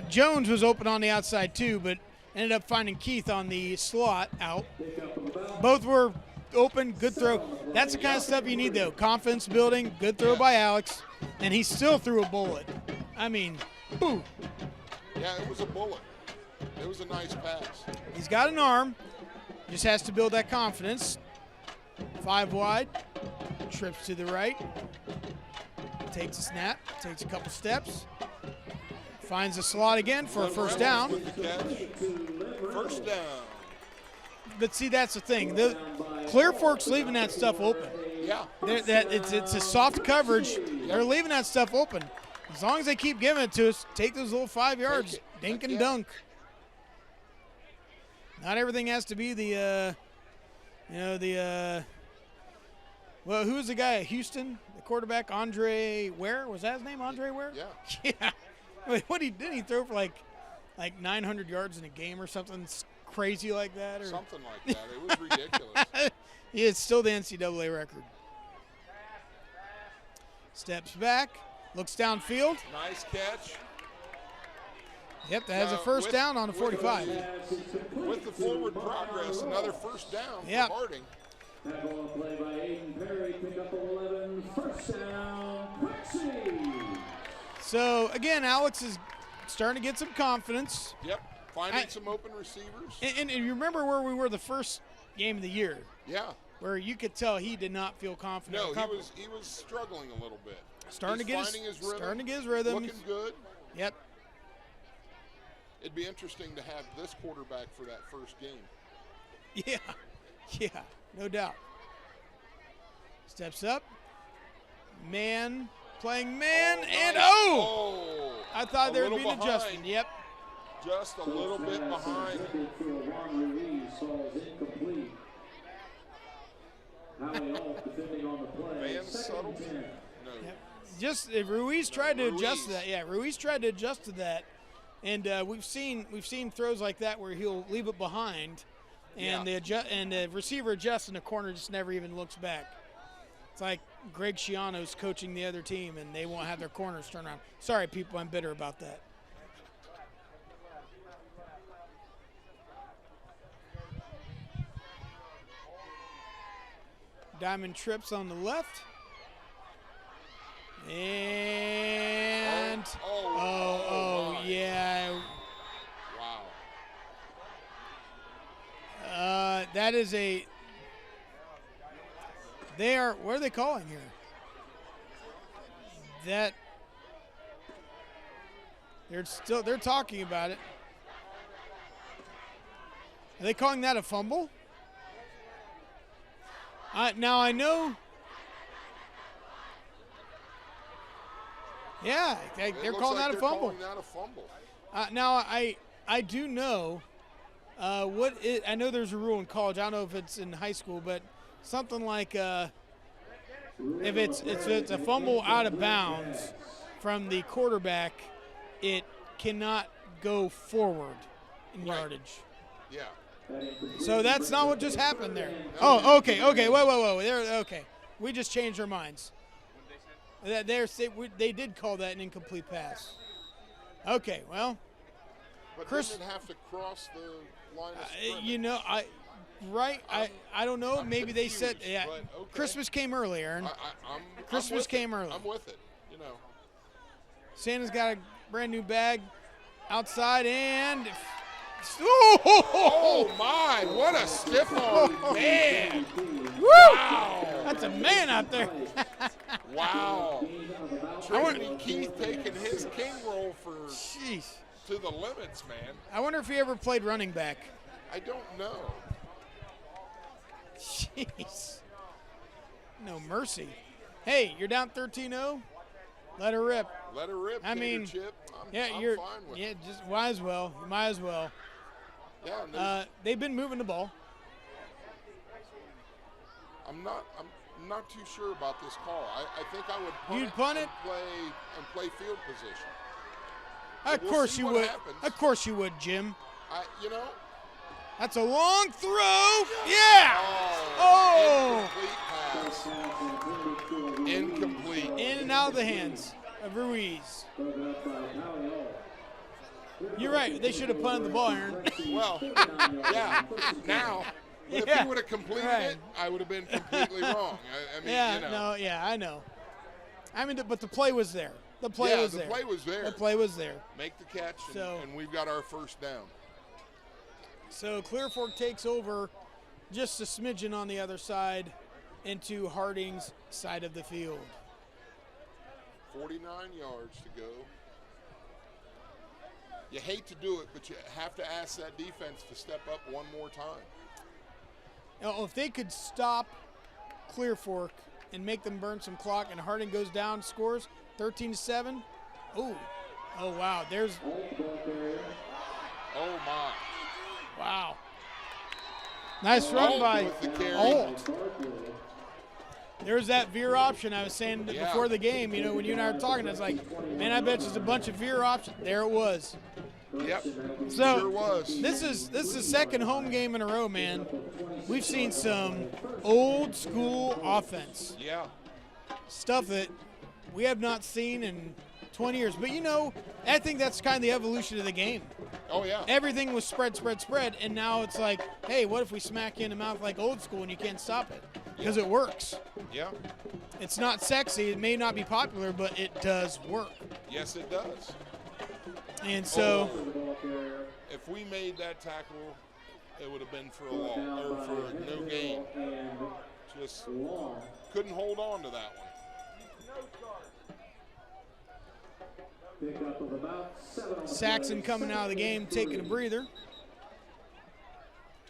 Jones was open on the outside too, but ended up finding Keith on the slot out. Both were open, good throw. That's the kind of stuff you need, though. Confidence building, good throw by Alex, and he still threw a bullet. I mean, boom. Yeah, it was a bullet. It was a nice pass. He's got an arm, just has to build that confidence. 5 wide, trips to the right, takes a snap, takes a couple steps, finds the slot again for a first down. First down. But see, that's the thing. The Clear Fork's leaving that stuff open. Yeah. It's a soft coverage. They're leaving that stuff open. As long as they keep giving it to us, take those little 5 yards, dink and dunk. Not everything has to be well, who was the guy at Houston? The quarterback, Andre Ware? Was that his name, Andre Ware? Yeah. Yeah. Wait, did he throw for like 900 yards in a game or something crazy like that? Or? Something like that. It was ridiculous. Yeah, it's still the NCAA record. Steps back, looks downfield. Nice catch. Yep, that has a first down on the 45. With the forward progress, another first down for Harding. That ball play by Aiden Perry, pick up 11, first down, Quick So, again, Alex is starting to get some confidence. Yep, finding some open receivers. And you remember where we were the first game of the year? Yeah. Where you could tell he did not feel confident. No, he was struggling a little bit. Starting to get his rhythm. Looking good. Yep. It'd be interesting to have this quarterback for that first game. Yeah, no doubt. Steps up. Man, playing man, and I thought there would be an adjustment. Yep. Just a little bit behind. Man settled. No. Yep. Just Ruiz tried to adjust to that. Yeah, Ruiz tried to adjust to that, and we've seen throws like that where he'll leave it behind, and the receiver adjusts, and the corner just never even looks back. It's like Greg Schiano's coaching the other team, and they won't have their corners turn around. Sorry, people, I'm bitter about that. Diamond trips on the left. And yeah. Wow. That is a. What are they calling here? They're talking about it. Are they calling that a fumble? Now I know. Yeah, they're calling that a fumble. Now I do know I know there's a rule in college. I don't know if it's in high school, but something like if it's a fumble out of bounds from the quarterback, it cannot go forward in yardage. Yeah. So that's not what just happened there. Oh, okay. Whoa. Okay. We just changed our minds. They did call that an incomplete pass. Okay, well. But Chris didn't have to cross the line of scrimmage. I don't know. I'm Maybe they said, confused, yeah. but okay. Christmas came early, Aaron. Christmas came early. I'm with it, you know. Santa's got a brand new bag outside, and oh my! What a stiff arm, man! Woo! Wow! That's a man out there. Wow! Trinity Keith taking his king roll to the limits, man. I wonder if he ever played running back. I don't know. Jeez. No mercy. Hey, you're down 13-0. Let her rip. Let her rip. I mean, Chip. I'm you're fine with it. just might as well. You might as well. Yeah. They've been moving the ball. I'm not too sure about this call. I think I would punt You'd punt it and play field position. Of We'll course see you what would. happens. Of course you would, Jim. That's a long throw. Yeah. Oh. Incomplete. In and out of the hands of Ruiz. You're right. They should have punted the ball, Aaron. Well, yeah. Now, if he would have completed it, I would have been completely wrong. I mean, I know. I mean, but the play was there. The play was there. The play was there. Make the catch, and we've got our first down. So Clear Fork takes over just a smidgen on the other side into Harding's side of the field. 49 yards to go. You hate to do it, but you have to ask that defense to step up one more time. Now, if they could stop Clear Fork and make them burn some clock, and Harding goes down, scores 13-7. Oh, wow. There's. Oh my. Wow. Nice run by Alt. There's that veer option I was saying before the game. When you and I were talking, I was like, man, I bet there's a bunch of veer options. There it was. Yep. So sure was. This is the second home game in a row, man. We've seen some old school offense. Yeah. Stuff that we have not seen in 20 years. But, I think that's kind of the evolution of the game. Oh, yeah. Everything was spread, and now it's like, hey, what if we smack you in the mouth like old school and you can't stop it? Because it works. Yeah. It's not sexy. It may not be popular, but it does work. Yes, it does. And so, if we made that tackle, it would have been for a loss or for no gain. Just couldn't hold on to that one. Saxon coming out of the game, taking a breather.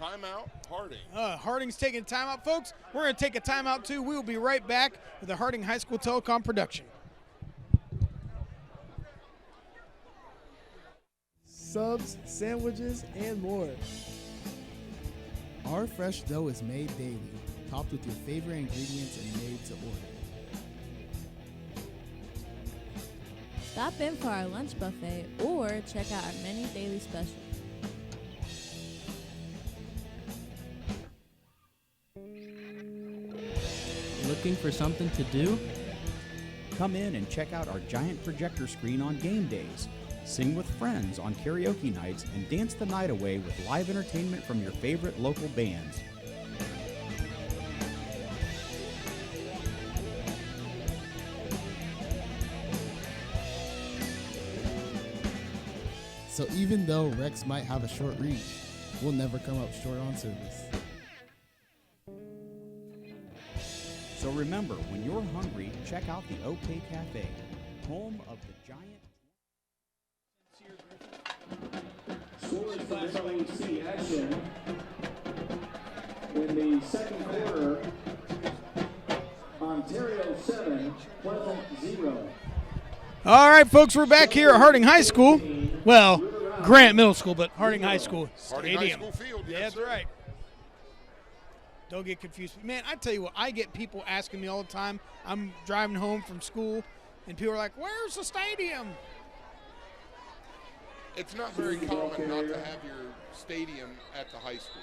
Timeout, Harding. Harding's taking a timeout. Folks, we're going to take a timeout, too. We will be right back with the Harding High School Telecom production. Subs, sandwiches, and more. Our fresh dough is made daily, topped with your favorite ingredients and made to order. Stop in for our lunch buffet or check out our many daily specials. Looking for something to do? Come in and check out our giant projector screen on game days. Sing with friends on karaoke nights and dance the night away with live entertainment from your favorite local bands. So even though Rex might have a short reach, we'll never come up short on service. So remember, when you're hungry, check out the OK Cafe, home of the giant. Scores for this LEC action in the second quarter. Ontario 7, Pleasant 0. All right, folks, we're back here at Harding High School. Well, Grant Middle School, but Harding High School Harding Stadium. High School Field, yes, That's sir. right. Don't get confused. Man, I tell you what, I get people asking me all the time. I'm driving home from school, and people are like, where's the stadium? It's not very common not to have your stadium at the high school.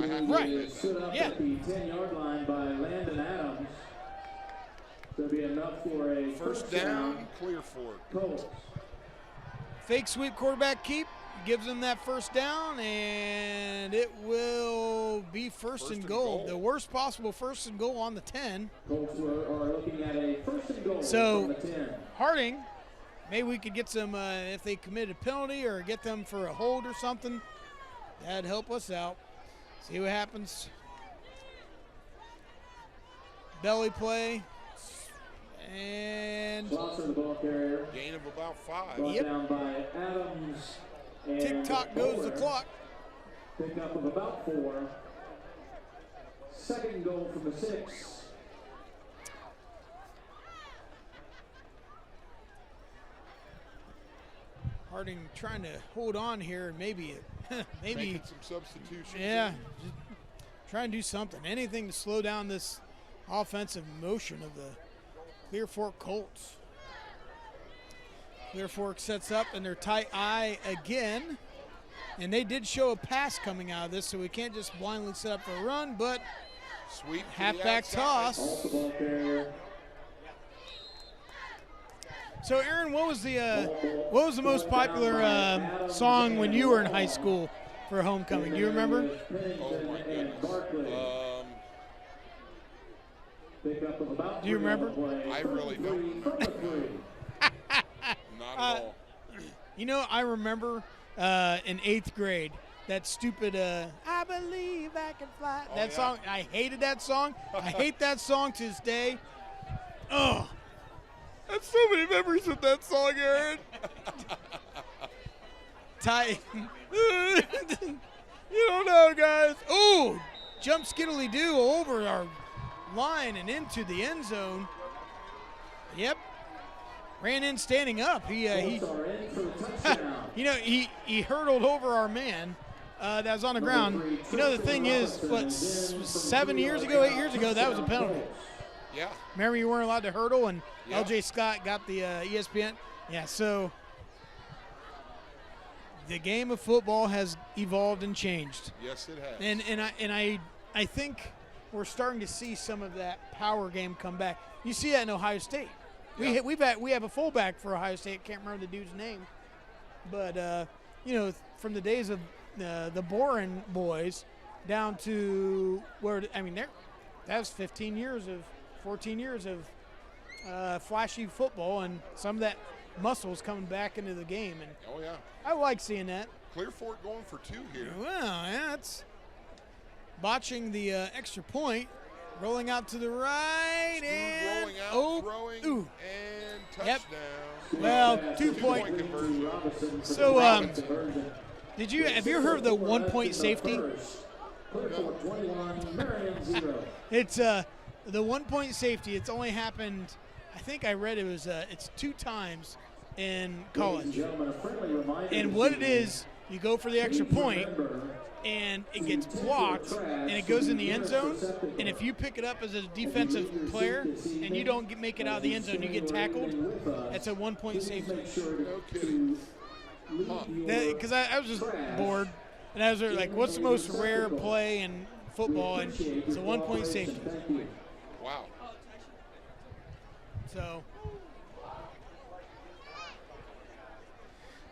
I have to Right. admit Stood that. up Yeah. at the 10-yard line by Landon Adams. There'll be enough for a First down, Clear Fork. Colts. Fake sweep quarterback keep gives them that first down, and it will be first and goal. The worst possible first and goal on the 10. Colts are looking at a first and goal So, from the 10. Harding, maybe we could get some, if they committed a penalty or get them for a hold or something, that'd help us out. See what happens. Belly play. And Slaughter, the ball carrier. Gain of about 5. Brought Yep. down by Adams. And tick-tock goes the Bowler. clock. Pick up of about 4. Second goal from the 6. Harding trying to hold on here and maybe Making some substitutions. yeah, just try and do something. Anything to slow down this offensive motion of the Clear Fork Colts. Clear Fork sets up in their tight eye again. And they did show a pass coming out of this, so we can't just blindly set up for a run, but Sweep to the halfback outside. toss. Off the ball carrier. So, Aaron, what was the most popular song when you were in high school for homecoming? Do you remember? Oh, my goodness. Pick up of about Do you 3 on the remember? play. I really don't. From the 3. Not at all. You know, I remember in 8th grade that stupid I Believe I Can Fly. Oh, That yeah. song, I hated that song. I hate that song to this day. Oh, I have so many memories of that song, Aaron. Ty, you don't know, guys. Ooh, jump skiddly-doo over our line and into the end zone. Yep. Ran in standing up. He Colts are in for the touchdown. you know, he hurdled over our man that was on the ground. You know, the thing is, what, 7 years ago, 8 years ago, that was a penalty. Yeah. Remember, you weren't allowed to hurdle, and Yeah. L.J. Scott got the ESPN. Yeah, so the game of football has evolved and changed. Yes, it has. And I think we're starting to see some of that power game come back. You see that in Ohio State. We have a fullback for Ohio State. Can't remember the dude's name, but from the days of the Boren boys down to where that was 14 years of flashy football, and some of that muscle's coming back into the game. And Oh, yeah. I like seeing that. Clear Fork going for 2 here. Well, yeah, it's botching the extra point, rolling out to the right, Scoot and rolling out, throwing, and touchdown. Well, 2 Two-point point. conversion. So, Robinson. have you ever heard of the 1 point safety? Clear Fork 21, Marion 0. It's the 1 point safety. It's only happened, I think I read it's 2 times in college. And what it is, you go for the extra point, and it gets blocked, and it goes in the end zone. And if you pick it up as a defensive player and you don't make it out of the end zone, you get tackled. That's a 1 point safety. No kidding. Because I was just bored, and I was like, what's the most rare play in football? And it's a 1 point safety. Wow. So,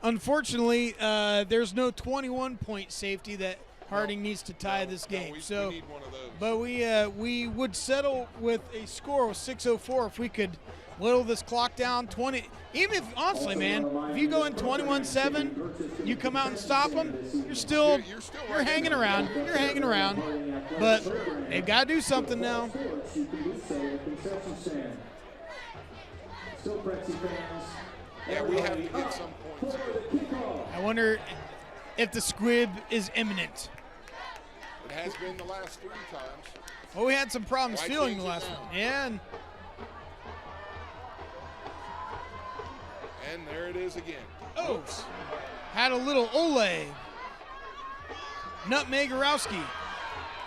unfortunately, there's no 21-point safety that Harding needs to tie this game. We So, need one of those. but we would settle with a score of 6:04 if we could whittle this clock down 20. Even if, honestly, man, if you go in 21-7, you come out and stop them, you're hanging around. You're hanging around. But they've got to do something now. Yeah, we have to get some points. I wonder if the squib is imminent. It has been the last 3 times. Well, we had some problems Why fielding change the it last now? one. Yeah, And there it is again. had a little Ole. Nutmegarowski.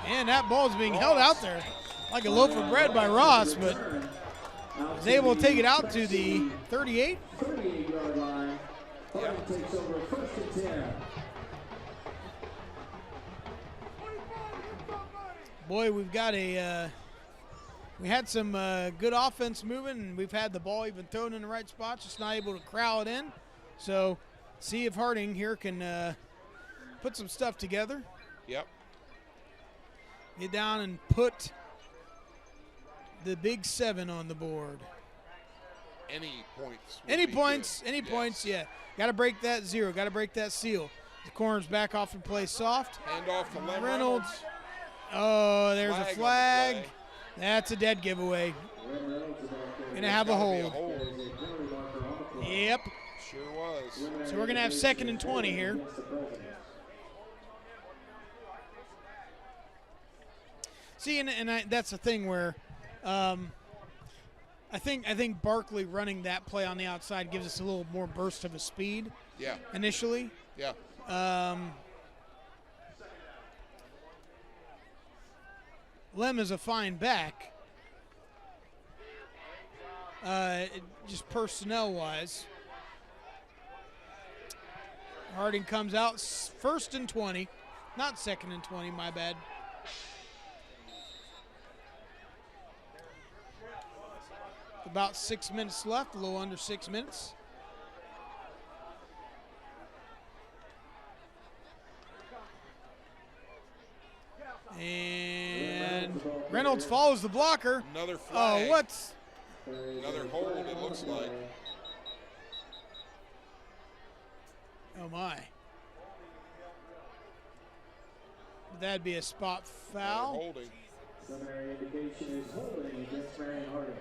And that ball's being held out there like a loaf of bread by Ross, but was able to take it out to the 38. 38-yard line. Harding takes over 1st and 10. Boy, we've got we had some good offense moving, and we've had the ball even thrown in the right spots, just not able to corral it in. So see if Harding here can put some stuff together. Yep. Get down and put the big 7 on the board. Any points. Any would be points, good. any Yes. points, yeah. Got to break that 0, got to break that seal. The corner's back off and play soft. Hand off to Lem Reynolds. Oh, there's a on the flag. play. That's a dead giveaway. Gonna have a Gotta be hold. Yep. Sure was. So we're gonna have 2nd and 20 here. See, and that's the thing where I think Barkley running that play on the outside gives us a little more burst of a speed Yeah. initially. Yeah. Lem is a fine back, just personnel-wise. Harding comes out 1st and 20, not 2nd and 20, my bad. About 6 minutes left, a little under 6 minutes. And Reynolds follows the blocker. Another flag. Oh, what's? Another hold, it looks like. Oh, my. That'd be a spot They're foul. holding. Summary indication is holding against Marion Harding.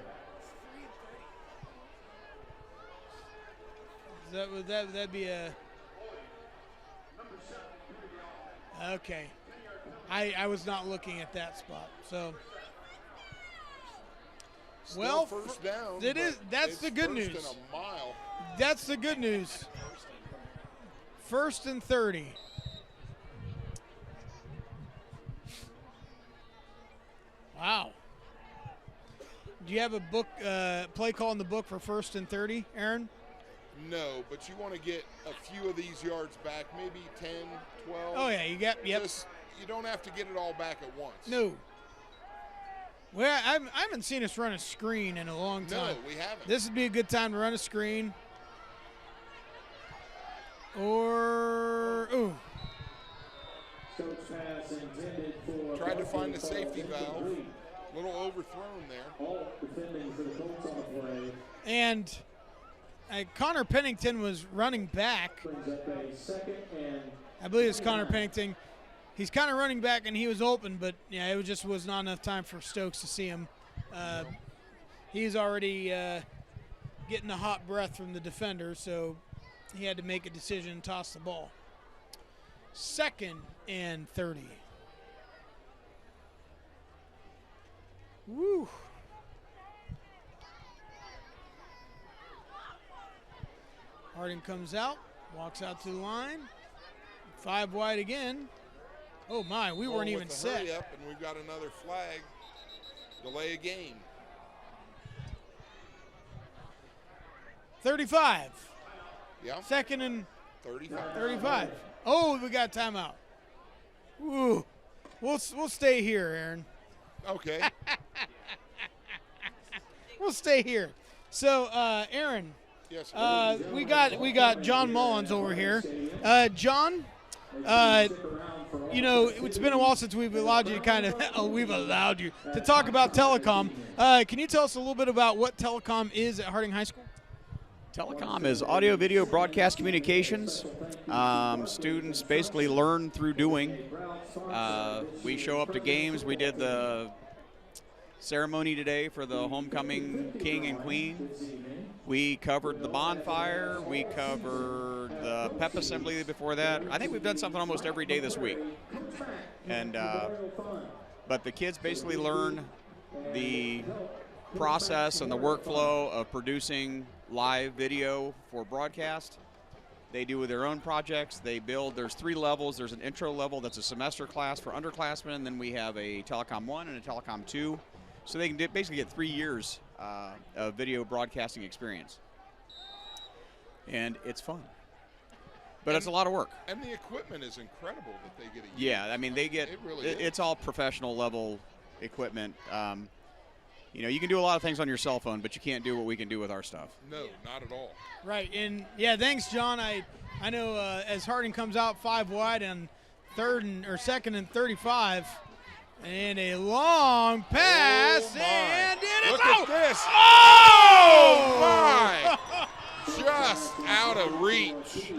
That'd be a. Okay. I was not looking at that spot. So. Still Well, first down. it is. but That's it's the good first news. and a mile. That's the good news. 1st and 30. Wow. Do you have a book, play call in the book for 1st and 30, Aaron? No, but you want to get a few of these yards back, maybe 10, 12. Oh, yeah, you got, yep. You don't have to get it all back at once. No. Well, I haven't seen us run a screen in a long time. No, we haven't. This would be a good time to run a screen. Or, ooh. Tried to find the safety valve. A little overthrown there. And Connor Pennington was running back. I believe it's Connor Pennington. He's kind of running back, and he was open, but yeah, it just was not enough time for Stokes to see him. He's already getting a hot breath from the defender, so he had to make a decision and toss the ball. 2nd and 30. Woo. Harding comes out, walks out to the line. 5 wide again. Oh my, we weren't even set. Hurry up, and we've got another flag. Delay a game. 35. Yeah. 2nd and 35. Oh, we got timeout. Ooh. We'll stay here, Aaron. Okay. We'll stay here. So, Aaron, Yes. we got John Mullins over here. John, it's been a while since we've allowed you to talk about telecom. Can you tell us a little bit about what telecom is at Harding High School? Telecom is audio, video, broadcast communications. Students basically learn through doing. We show up to games. We did the ceremony today for the homecoming king and queen. We covered the bonfire. We covered the pep assembly before that. I think we've done something almost every day this week. And but the kids basically learn the process and the workflow of producing live video for broadcast. They do with their own projects. They build. There's 3 levels. There's an intro level that's a semester class for underclassmen, and then we have a Telecom 1 and a Telecom 2. So they can basically get 3 years of video broadcasting experience. And it's fun. But it's a lot of work. And the equipment is incredible that they get. Yeah, I mean, they get, it's all professional level equipment. You can do a lot of things on your cell phone, but you can't do what we can do with our stuff. No, not at all. Right, and yeah, thanks, John. I know as Harding comes out 5 wide on 2nd and 35, and a long pass, and it is Look out. at this. Oh my! Just out of reach.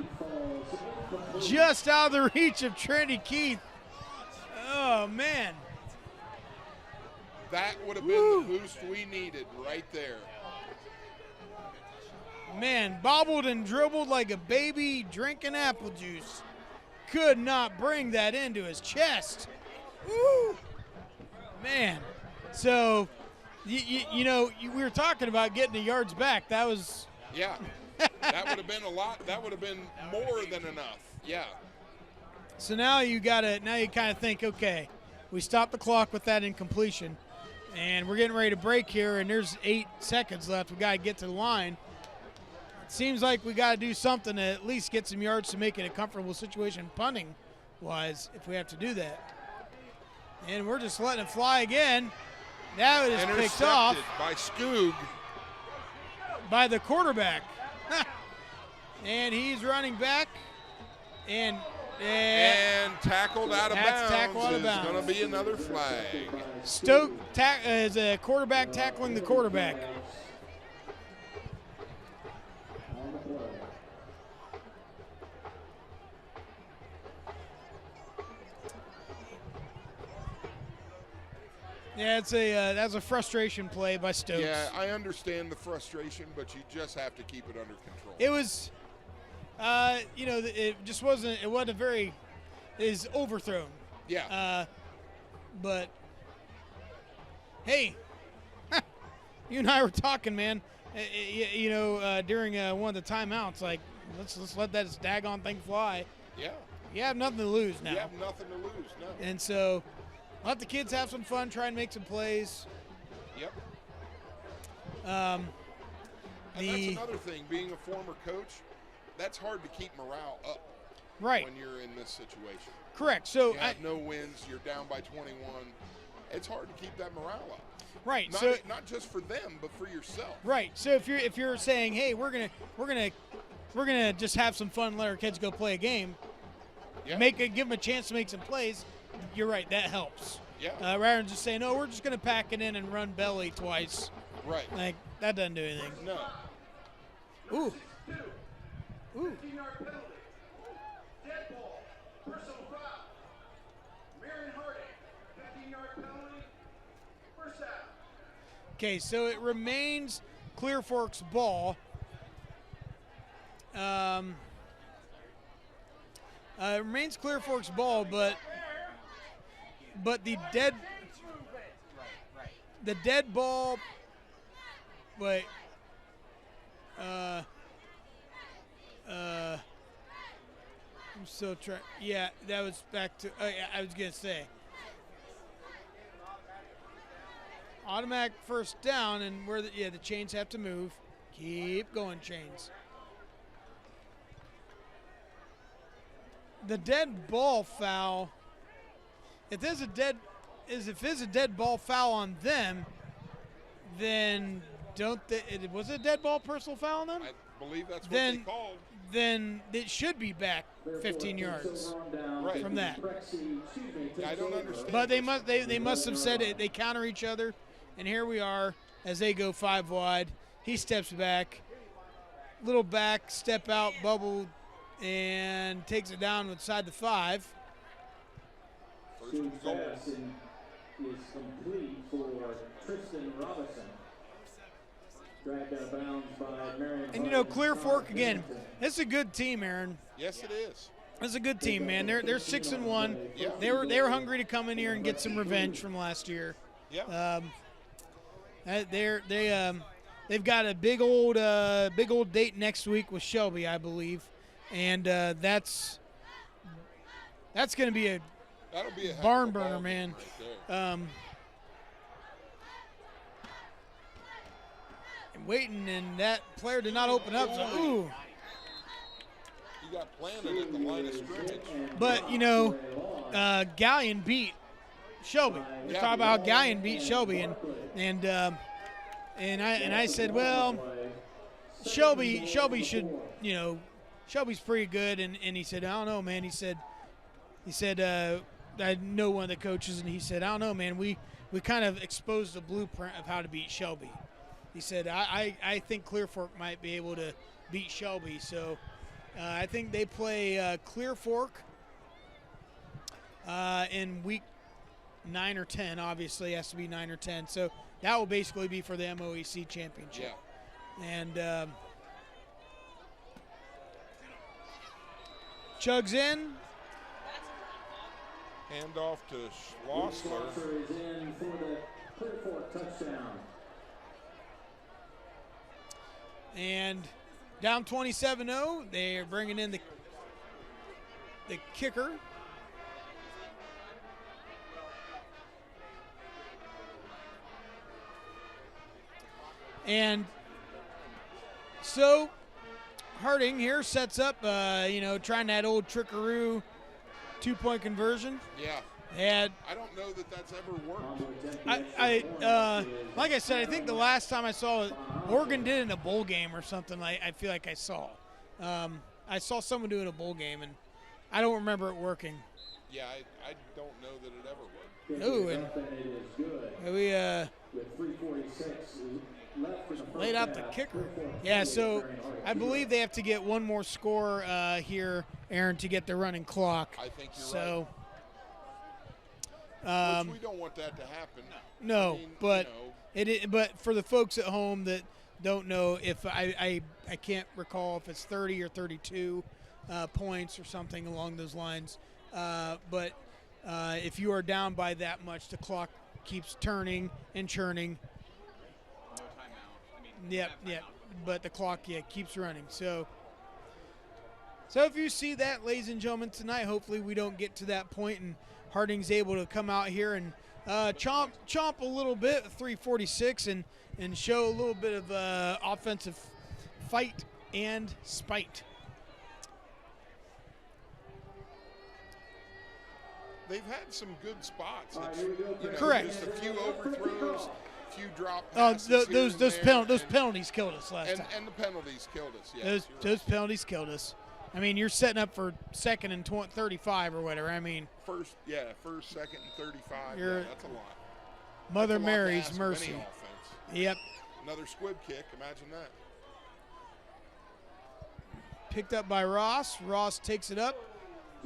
Just out of the reach of Trinity Keith. Oh man. That would have been the boost we needed right there. Man, bobbled and dribbled like a baby drinking apple juice. Could not bring that into his chest. Woo! Man. So, we were talking about getting the yards back. That was. Yeah. That would have been a lot. That would have been more than enough. Yeah. So now you kind of think, okay, we stopped the clock with that incompletion. And we're getting ready to break here, and there's 8 seconds left. We got to get to the line. It seems like we got to do something to at least get some yards to make it a comfortable situation punting-wise if we have to do that. And we're just letting it fly again. Now it is picked off by Skoog. By the quarterback. And he's running back and tackled out of bounds. Tackled out of bounds. It's going to be another flag. Stoke is a quarterback tackling the quarterback. Yeah, that's a frustration play by Stokes. Yeah, I understand the frustration, but you just have to keep it under control. It was, it just wasn't. It wasn't a very. Is overthrown. Yeah. But hey, you and I were talking, man. During one of the timeouts, like let's let that daggone thing fly. Yeah. You have nothing to lose now. You have nothing to lose, no. And so, let the kids have some fun, try and make some plays. Yep. And that's another thing. Being a former coach, that's hard to keep morale up. Right. When you're in this situation. Correct. So you have no wins. You're down by 21. It's hard to keep that morale up. Right. Not just for them, but for yourself. Right. So if you're saying, hey, we're gonna just have some fun, and let our kids go play a game, Yeah. give them a chance to make some plays. You're right. That helps. Yeah. Rather than just saying, no, we're just gonna pack it in and run belly twice. Right. Like that doesn't do anything. No. Ooh. Ooh. 15-yard penalty. Dead ball. Personal foul. Marion Harding. 15-yard penalty. First down. Okay, so it remains Clear Fork's ball. It remains Clear Fork's ball, but the dead ball. Wait. I'm still trying. Yeah, that was back to. Oh, yeah, I was gonna say. Automatic first down, and the chains have to move. Keep going, chains. The dead ball foul. If there's a dead ball foul on them, then don't they? Was it a dead ball personal foul on them? I believe that's what they called. Then it should be back 15 yards Right. from that. Yeah, I don't understand. But they must have said it. They counter each other, and here we are as they go 5 wide. He steps back, little back, step out, bubble, and takes it down inside the 5. First and goal. Is complete for Tristan Robinson. Dragged out of bounds by Marion. And Clear Fork again. It's a good team, Aaron. Yes, it is. It's a good team, man. They're 6-1. Yeah. They were hungry to come in here and get some revenge from last year. Yeah. They've got a big old date next week with Shelby, I believe, and that's going to be That'll be a heck barn of a ball burner, game man. right there. Waiting, and that player did not open up. So, ooh. He got planted at the line of scrimmage. But Galleon beat Shelby. Let's talk about how Galleon beat Shelby, and I said, well, Shelby should, Shelby's pretty good, and he said, I don't know, man. He said I know one of the coaches, and he said, I don't know, man. We kind of exposed the blueprint of how to beat Shelby. He said, I think Clear Fork might be able to beat Shelby. So I think they play Clear Fork in week 9 or 10. Obviously, it has to be 9 or 10. So that will basically be for the MOAC championship. Yeah. And chugs in. Handoff to Schlossler. Schlossler is in for the Clear Fork touchdown. And down 27-0, they're bringing in the kicker. And so Harding here sets up, trying that old trickaroo 2-point conversion. Yeah. And I don't know that that's ever worked. like I said, I think the last time I saw it, Oregon did it in a bowl game or something. I feel like I saw. I saw someone do it in a bowl game, and I don't remember it working. Yeah, I don't know that it ever worked. No, and we With 3:46 left in the first laid out the half, kicker. Clear Fork Yeah, so I believe they have to get one more score here, Aaron, to get the running clock. I think you're So. right. Which we don't want that to happen. No, I mean, but but for the folks at home that don't know, if I can't recall if it's 30 or 32 points or something along those lines. But if you are down by that much, the clock keeps turning and churning. No timeout. Yep. But the clock, keeps running. So if you see that, ladies and gentlemen, tonight, hopefully we don't get to that point and Harding's able to come out here and chomp a little bit, 3:46, and show a little bit of offensive fight and spite. They've had some good spots. All right, here we go. Correct. Just a few overthrows, few drop Oh, passes those here and those there, penalties killed us last time. and the penalties killed us. Yes, Those you're right. penalties killed us. I mean, you're setting up for second and 35 or whatever. I mean, First, second, and 35. You're- Yeah, that's a lot. Mother That's a lot to Mary's ask of mercy. any offense. Yep. Another squib kick. Imagine that. Picked up by Ross. Ross takes it up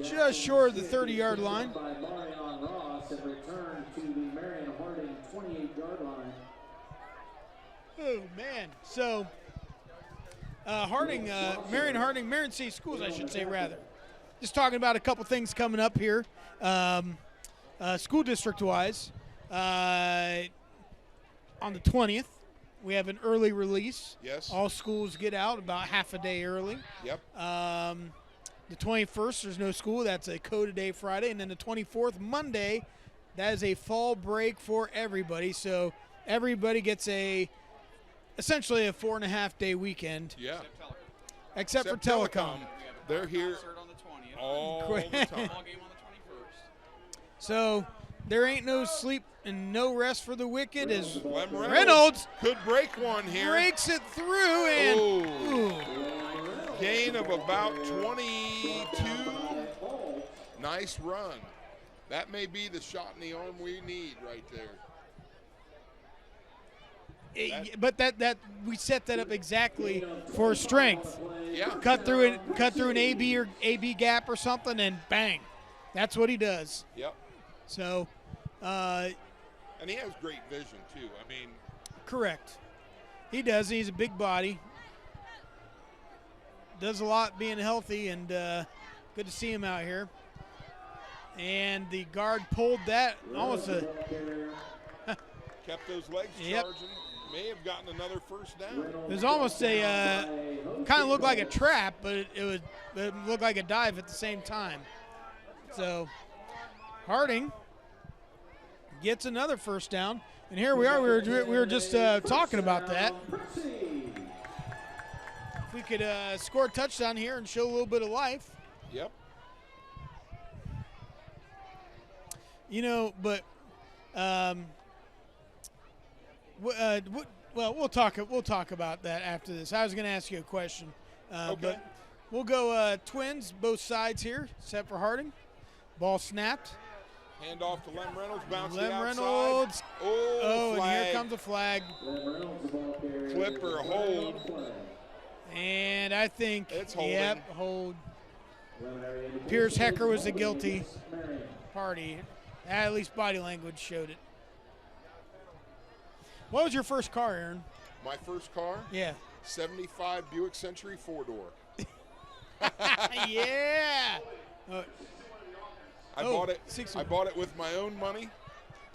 just short of the 30-yard line. By Marion Ross and returned to the Marion Harding 28-yard line. Oh, man. So, Marion City Schools, I should say, rather. Just talking about a couple things coming up here, school district-wise. On the 20th, we have an early release. Yes. All schools get out about half a day early. Yep. The 21st, there's no school. That's a code day Friday. And then the 24th, Monday, that is a fall break for everybody. So everybody gets essentially a 4.5-day weekend. Yeah. Except for Telecom. They're here all the time. So there ain't no sleep and no rest for the wicked as Lem Reynolds could break one here. breaks it through and Ooh. ooh. Gain of about 22. Nice run. That may be the shot in the arm we need right there. But that we set that up exactly for strength. Yeah. Cut through an AB gap or something, and bang, that's what he does. Yep. So, And he has great vision too. I mean, correct, he does. He's a big body, does a lot being healthy, and good to see him out here. And the guard pulled that almost a. kept those legs Yep. charging. May have gotten another first down. It was almost a kind of looked like a trap, but it looked like a dive at the same time. So Harding gets another first down, and here we are. We were just talking about that. If we could score a touchdown here and show a little bit of life, Yep. but. Well, we'll talk about that after this. I was going to ask you a question, Okay. but we'll go Twins both sides here, except for Harding. Ball snapped. Hand off to Lem Reynolds. Bounce to the Lem outside. Reynolds. Oh, And flag. here comes a flag. Clip or hold. And I think, It's holding. yep, hold. Pierce Hecker was the guilty party. At least body language showed it. What was your first car, Aaron? My first car, Yeah. 75 Buick Century 4-door. Yeah. I Oh, bought it. 600. I bought it with my own money.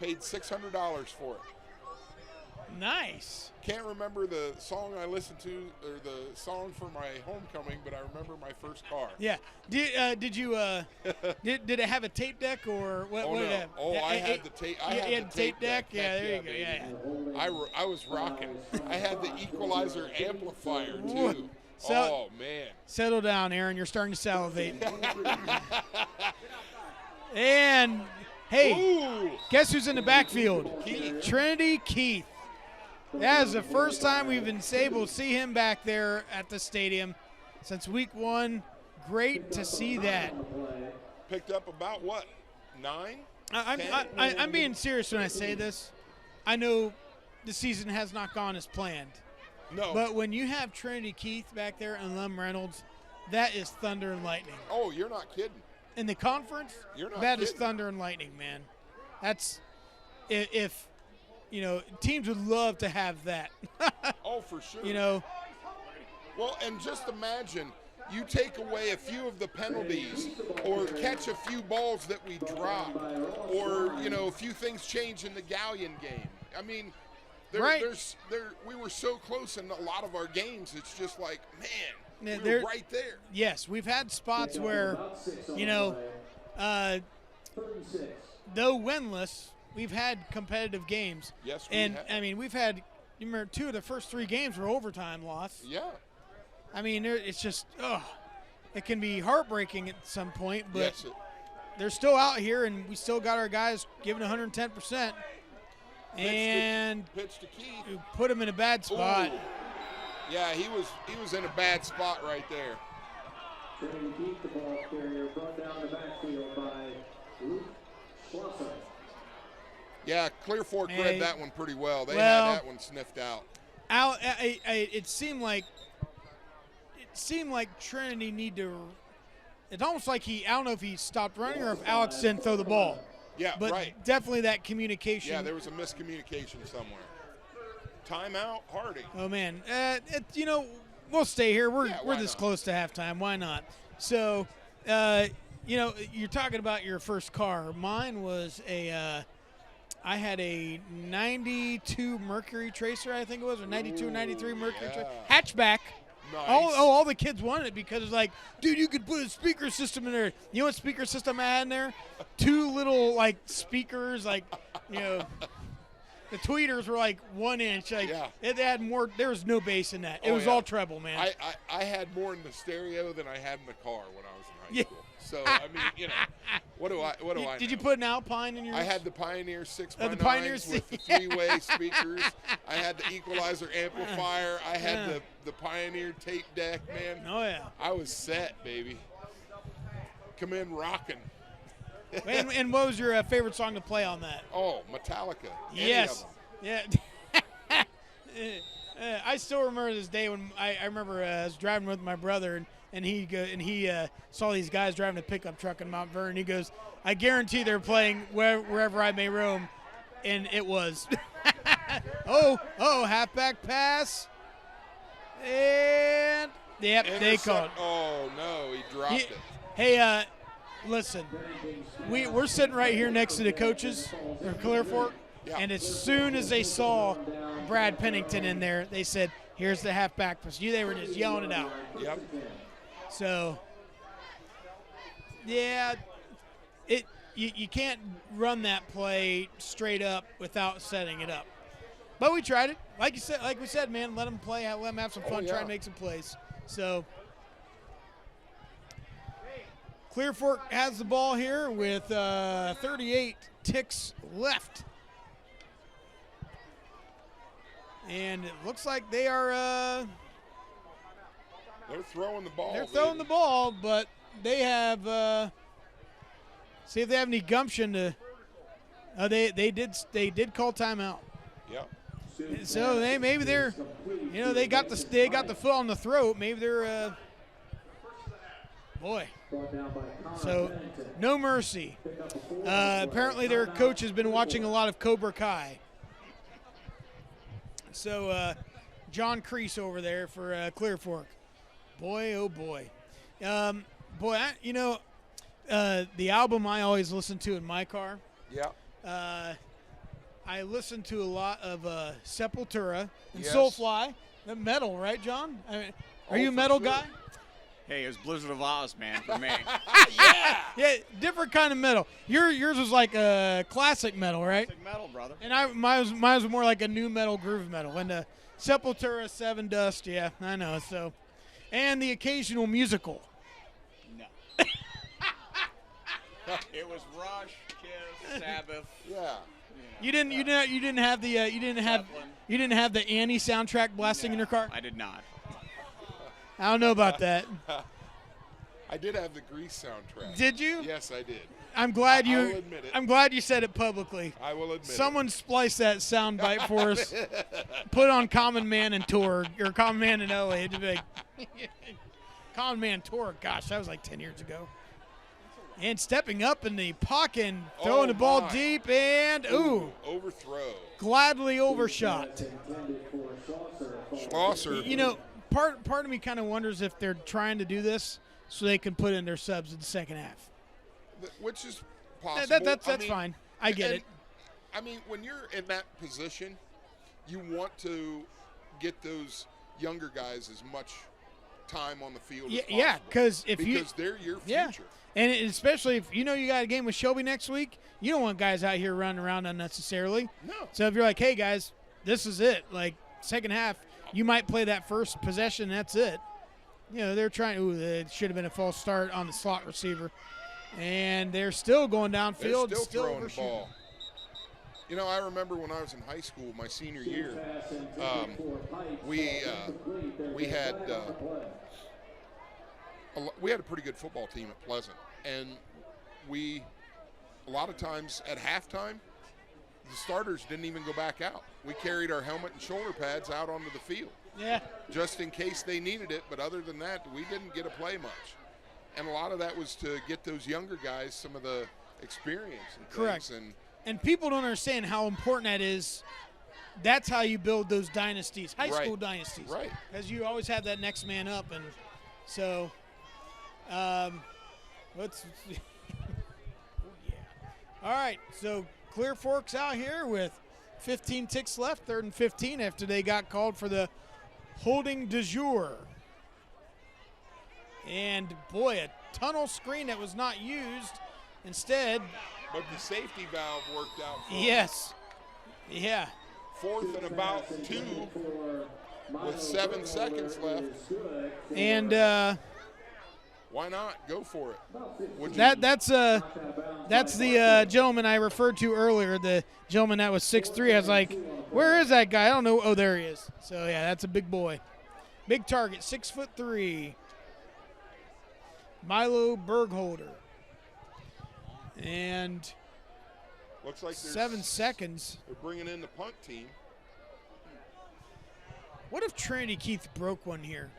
Paid $600 for it. Nice. Can't remember the song I listened to or the song for my homecoming, but I remember my first car. Yeah. Did you did it have a tape deck or what? Oh what no! did it have? Oh, I had the tape. I you had had the tape deck. Yeah, Heck there you go. baby. Yeah. I was rocking. I had the equalizer amplifier What? too. So- Oh man! Settle down, Aaron. You're starting to salivate. And hey, Ooh! guess who's in the backfield? Keith. Trinity Keith. That is the first time we've been able to see him back there at the stadium since week 1. Great to see that. Picked up about what? 9? I'm being serious when I say this. I know the season has not gone as planned. No. But when you have Trinity Keith back there and Lem Reynolds, that is thunder and lightning. Oh, you're not kidding. In the conference, You're not that is kidding. thunder and lightning, man. That's if teams would love to have that. Oh, for sure. Well, and just imagine you take away a few of the penalties or catch a few balls that we drop or, a few things change in the Galleon game. I mean, Right. we were so close in a lot of our games. It's just like, man, Yeah, we there- were right there. Yes, we've had spots where, though winless, we've had competitive games. Yes, we And, have. I mean, we've had, you remember, 2 of the first 3 games were overtime loss. Yeah. I mean, it's just, it can be heartbreaking at some point, but Yes. they're still out here, and we still got our guys giving 110%. And and Pitch to Keith. who put him in a bad spot. Ooh. Yeah, he was in a bad spot right there. Trying to keep the ball carrier brought down the backfield by Luke Schlosser. Yeah, Clear Fork read that one pretty well. They Well, had that one sniffed out. It seemed like Trinity need to. It's almost like I don't know if he stopped running or if Alex didn't throw the ball. Yeah, But right. definitely that communication. Yeah, there was a miscommunication somewhere. Timeout, Harding. Oh man, we'll stay here. We're why this not? close to halftime. Why not? So, you're talking about your first car. Mine was I had a 92 Mercury Tracer, I think it was, or 92, 93 Mercury Tracer. Hatchback. Nice. All the kids wanted it because it's like, dude, you could put a speaker system in there. You know what speaker system I had in there? 2 little, speakers, the tweeters were 1 inch. It had more. There was no bass in that. It was all treble, man. I had more in the stereo than I had in the car when I was in high school. So I mean, what do I know? Did you put an Alpine in yours? I had the Pioneer 6x9s the Pioneer with the 3-way speakers. I had the equalizer amplifier. I had the Pioneer tape deck, man. Oh yeah. I was set, baby. Come in rocking. And what was your favorite song to play on that? Oh, Metallica. Yes. Yeah. I still remember this day when I remember I was driving with my brother and he saw these guys driving a pickup truck in Mount Vernon. He goes, "I guarantee they're playing wherever I may roam," and it was. Halfback pass, and yep, they called. Oh no, he dropped it. Hey, listen, we're sitting right here next to the coaches of Clear Fork, and as soon as they saw Brad Pennington in there, they said, "Here's the halfback pass." They were just yelling it out. Yep. So, yeah, you can't run that play straight up without setting it up. But we tried it. Like we said, man, let them play, let them have some fun, try and make some plays. So, Clear Fork has the ball here with 38 ticks left. And it looks like they are they're throwing the ball. They're throwing the ball, but they have see if they have any gumption to. They did call timeout. Yep. So they got the foot on the throat. Maybe they're boy. So no mercy. Apparently their coach has been watching a lot of Cobra Kai. So John Kreese over there for Clear Fork. Boy, oh boy. The album I always listen to in my car. Yeah. I listen to a lot of Sepultura and Yes. Soulfly. The metal, right, John? Are you a metal guy? Hey, it was Blizzard of Oz, man, for me. Yeah, different kind of metal. Yours was like a classic metal, right? Classic metal, brother. And mine was more like a new metal, groove metal. And Sepultura, Seven Dust, yeah, I know. So, and the occasional musical. No. It was Rush, Kiss, Sabbath. Yeah. You didn't have the Annie soundtrack blasting in your car. I did not. I don't know about that. I did have the Grease soundtrack. Did you? Yes, I did. I'm glad I will admit it. I'm glad you said it publicly. I will admit Someone spliced that soundbite for us. Put on Common Man and Tour or Common Man in LA. It'd be like, Common Man Tour. Gosh, that was like 10 years ago. And stepping up in the pocket and throwing the ball deep and overthrow. Gladly overshot. Schlosser. You know, part of me kind of wonders if they're trying to do this so they can put in their subs in the second half. Which is possible. That's fine. I get it. I mean, when you're in that position, you want to get those younger guys as much time on the field as possible. Yeah, because they're your future. Yeah. And especially if you got a game with Shelby next week, you don't want guys out here running around unnecessarily. No. So if you're like, hey, guys, this is it. Like, second half, you might play that first possession, that's it. They're trying – it should have been a false start on the slot receiver. And they're still going downfield. They're still throwing the ball. You know, I remember when I was in high school, my senior year, we had a pretty good football team at Pleasant, and a lot of times at halftime, the starters didn't even go back out. We carried our helmet and shoulder pads out onto the field. Yeah. Just in case they needed it, but other than that, we didn't get to play much. And a lot of that was to get those younger guys some of the experience and things. Correct. And people don't understand how important that is. That's how you build those dynasties, high school dynasties. Right. Because you always have that next man up. And so, let's see. Oh, yeah. All right, so Clear Fork's out here with 15 ticks left, 3rd and 15 after they got called for the holding du jour. And, boy, a tunnel screen that was not used. Instead. But the safety valve worked out for Yes. Yeah. 4th and about 2 with 7 seconds left. And why not? Go for it. That's the gentleman I referred to earlier, the gentleman that was 6'3". I was like, where is that guy? I don't know. Oh, there he is. So, yeah, that's a big boy. Big target, 6'3". Milo Bergholder. And looks like 7 seconds. They're bringing in the punt team. What if Trinity Keith broke one here?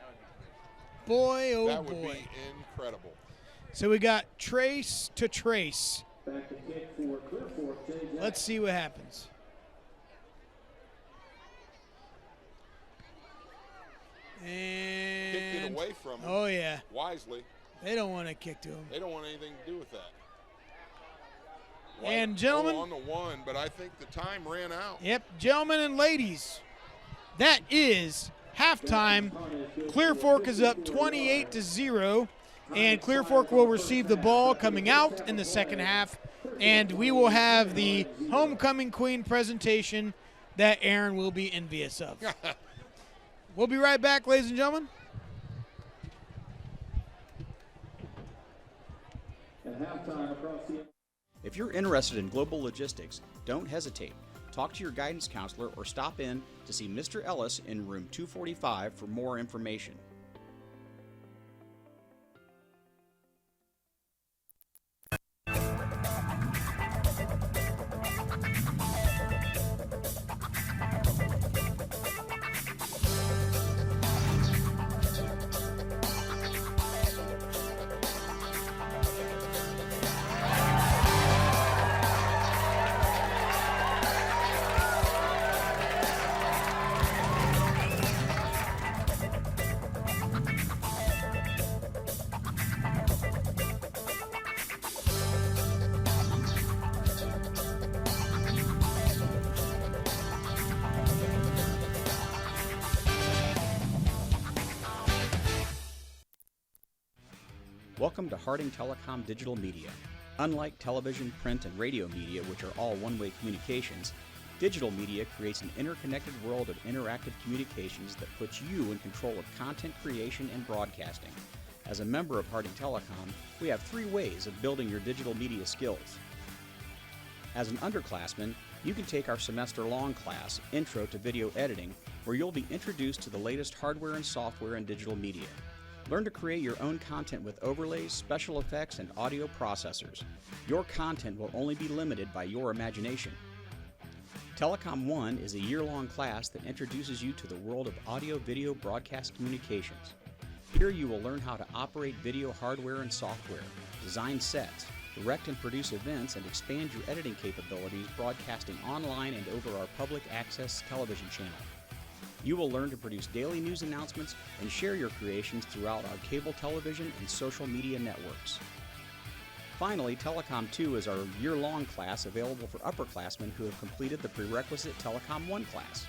Boy, oh boy. That would be incredible. So we got trace to trace. Let's see what happens. And kicked it away from him. Oh, yeah. Wisely. They don't want to kick to him. They don't want anything to do with that. And gentlemen, on the 1, but I think the time ran out. Yep, gentlemen and ladies, that is halftime. Clear Fork is up 28-0, and Clear Fork will receive the ball coming out in the second half, and we will have the homecoming queen presentation that Aaron will be envious of. We'll be right back, ladies and gentlemen. At halftime across the If you're interested in global logistics, don't hesitate. Talk to your guidance counselor or stop in to see Mr. Ellis in room 245 for more information. Welcome to Harding Telecom Digital Media. Unlike television, print, and radio media, which are all one-way communications, digital media creates an interconnected world of interactive communications that puts you in control of content creation and broadcasting. As a member of Harding Telecom, we have 3 ways of building your digital media skills. As an underclassman, you can take our semester-long class, Intro to Video Editing, where you'll be introduced to the latest hardware and software in digital media. Learn to create your own content with overlays, special effects, and audio processors. Your content will only be limited by your imagination. Telecom 1 is a year-long class that introduces you to the world of audio-video broadcast communications. Here you will learn how to operate video hardware and software, design sets, direct and produce events, and expand your editing capabilities broadcasting online and over our public access television channel. You will learn to produce daily news announcements and share your creations throughout our cable television and social media networks. Finally, Telecom 2 is our year-long class available for upperclassmen who have completed the prerequisite Telecom 1 class.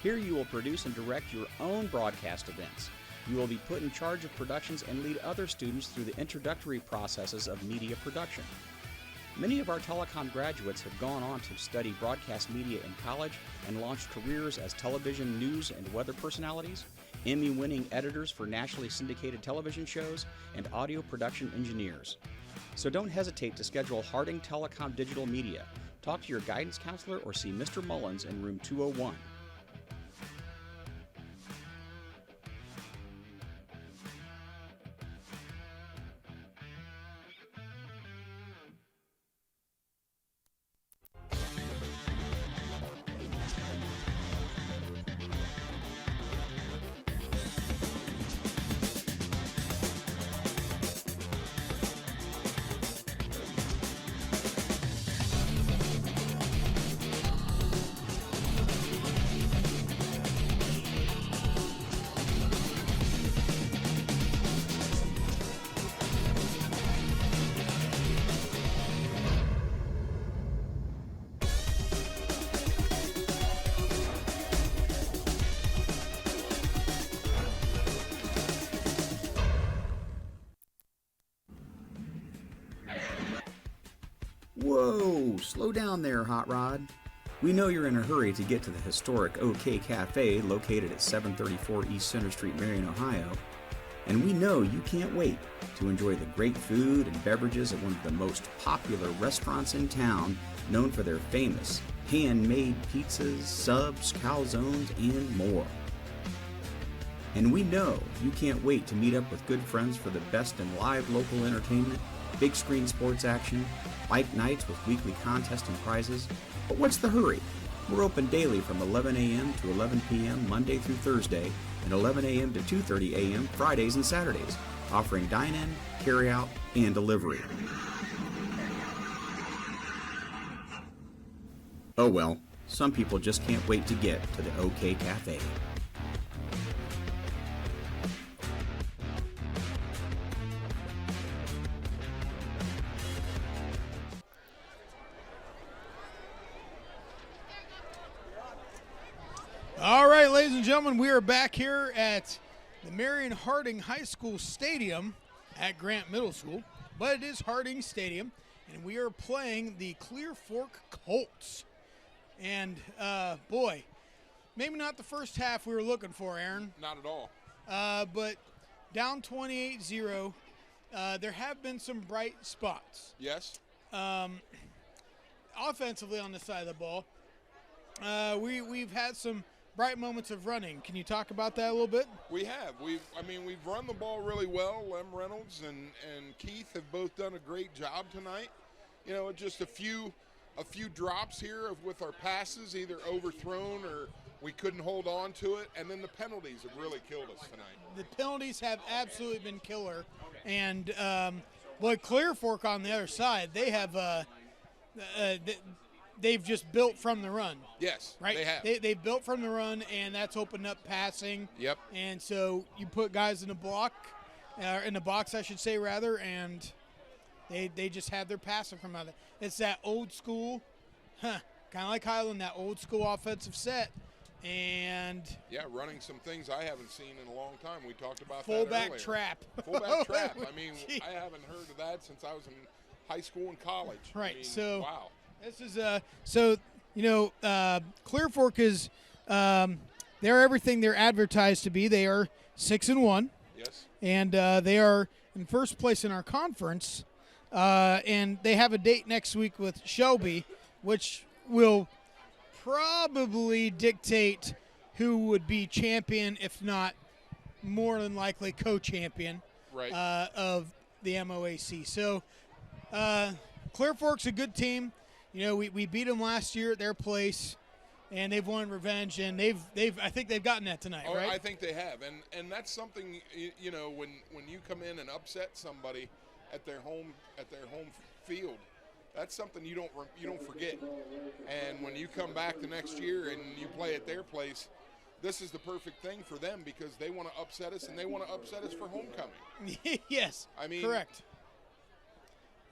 Here you will produce and direct your own broadcast events. You will be put in charge of productions and lead other students through the introductory processes of media production. Many of our telecom graduates have gone on to study broadcast media in college and launched careers as television news and weather personalities, Emmy-winning editors for nationally syndicated television shows, and audio production engineers. So don't hesitate to schedule Harding Telecom Digital Media. Talk to your guidance counselor or see Mr. Mullins in room 201. Whoa, slow down there, Hot Rod. We know you're in a hurry to get to the historic OK Cafe located at 734 East Center Street, Marion, Ohio. And we know you can't wait to enjoy the great food and beverages at one of the most popular restaurants in town, known for their famous handmade pizzas, subs, calzones, and more. And we know you can't wait to meet up with good friends for the best in live local entertainment, big screen sports action, bike nights with weekly contests and prizes. But what's the hurry? We're open daily from 11 a.m. to 11 p.m. Monday through Thursday, and 11 a.m. to 2:30 a.m. Fridays and Saturdays, offering dine-in, carry-out, and delivery. Oh well, some people just can't wait to get to the OK Cafe. All right, ladies and gentlemen, we are back here at the Marion Harding High School Stadium at Grant Middle School, but it is Harding Stadium, and we are playing the Clear Fork Colts. And, boy, maybe not the first half we were looking for, Aaron. Not at all. But down 28-0, there have been some bright spots. Yes. Offensively on the side of the ball, we've had some bright moments of running. Can you talk about that a little bit? We have. We've run the ball really well. Lem Reynolds and Keith have both done a great job tonight. You know, just a few drops here with our passes, either overthrown or we couldn't hold on to it, and then the penalties have really killed us tonight. The penalties have absolutely been killer, and Clear Fork on the other side, they have they've just built from the run. Yes, right. They have. They've built from the run, and that's opened up passing. Yep. And so you put guys in the box, I should say, rather, and they just have their passing from other. It's that old school, kind of like Highland, that old school offensive set. And yeah, running some things I haven't seen in a long time. We talked about fullback that earlier. trap. Fullback trap. I mean, I haven't heard of that since I was in high school and college. Right. I mean, so wow. This is Clear Fork is they're everything they're advertised to be. They are 6-1. Yes. And they are in first place in our conference. And they have a date next week with Shelby, which will probably dictate who would be champion, if not more than likely co-champion of the MOAC. So Clear Fork's a good team. You know, we beat them last year at their place, and they've won revenge, and I think they've gotten that tonight, right? I think they have, and that's something, you know, when you come in and upset somebody at their home field, that's something you don't forget. And when you come back the next year and you play at their place, this is the perfect thing for them because they want to upset us, and they want to upset us for homecoming. Yes, I mean, correct.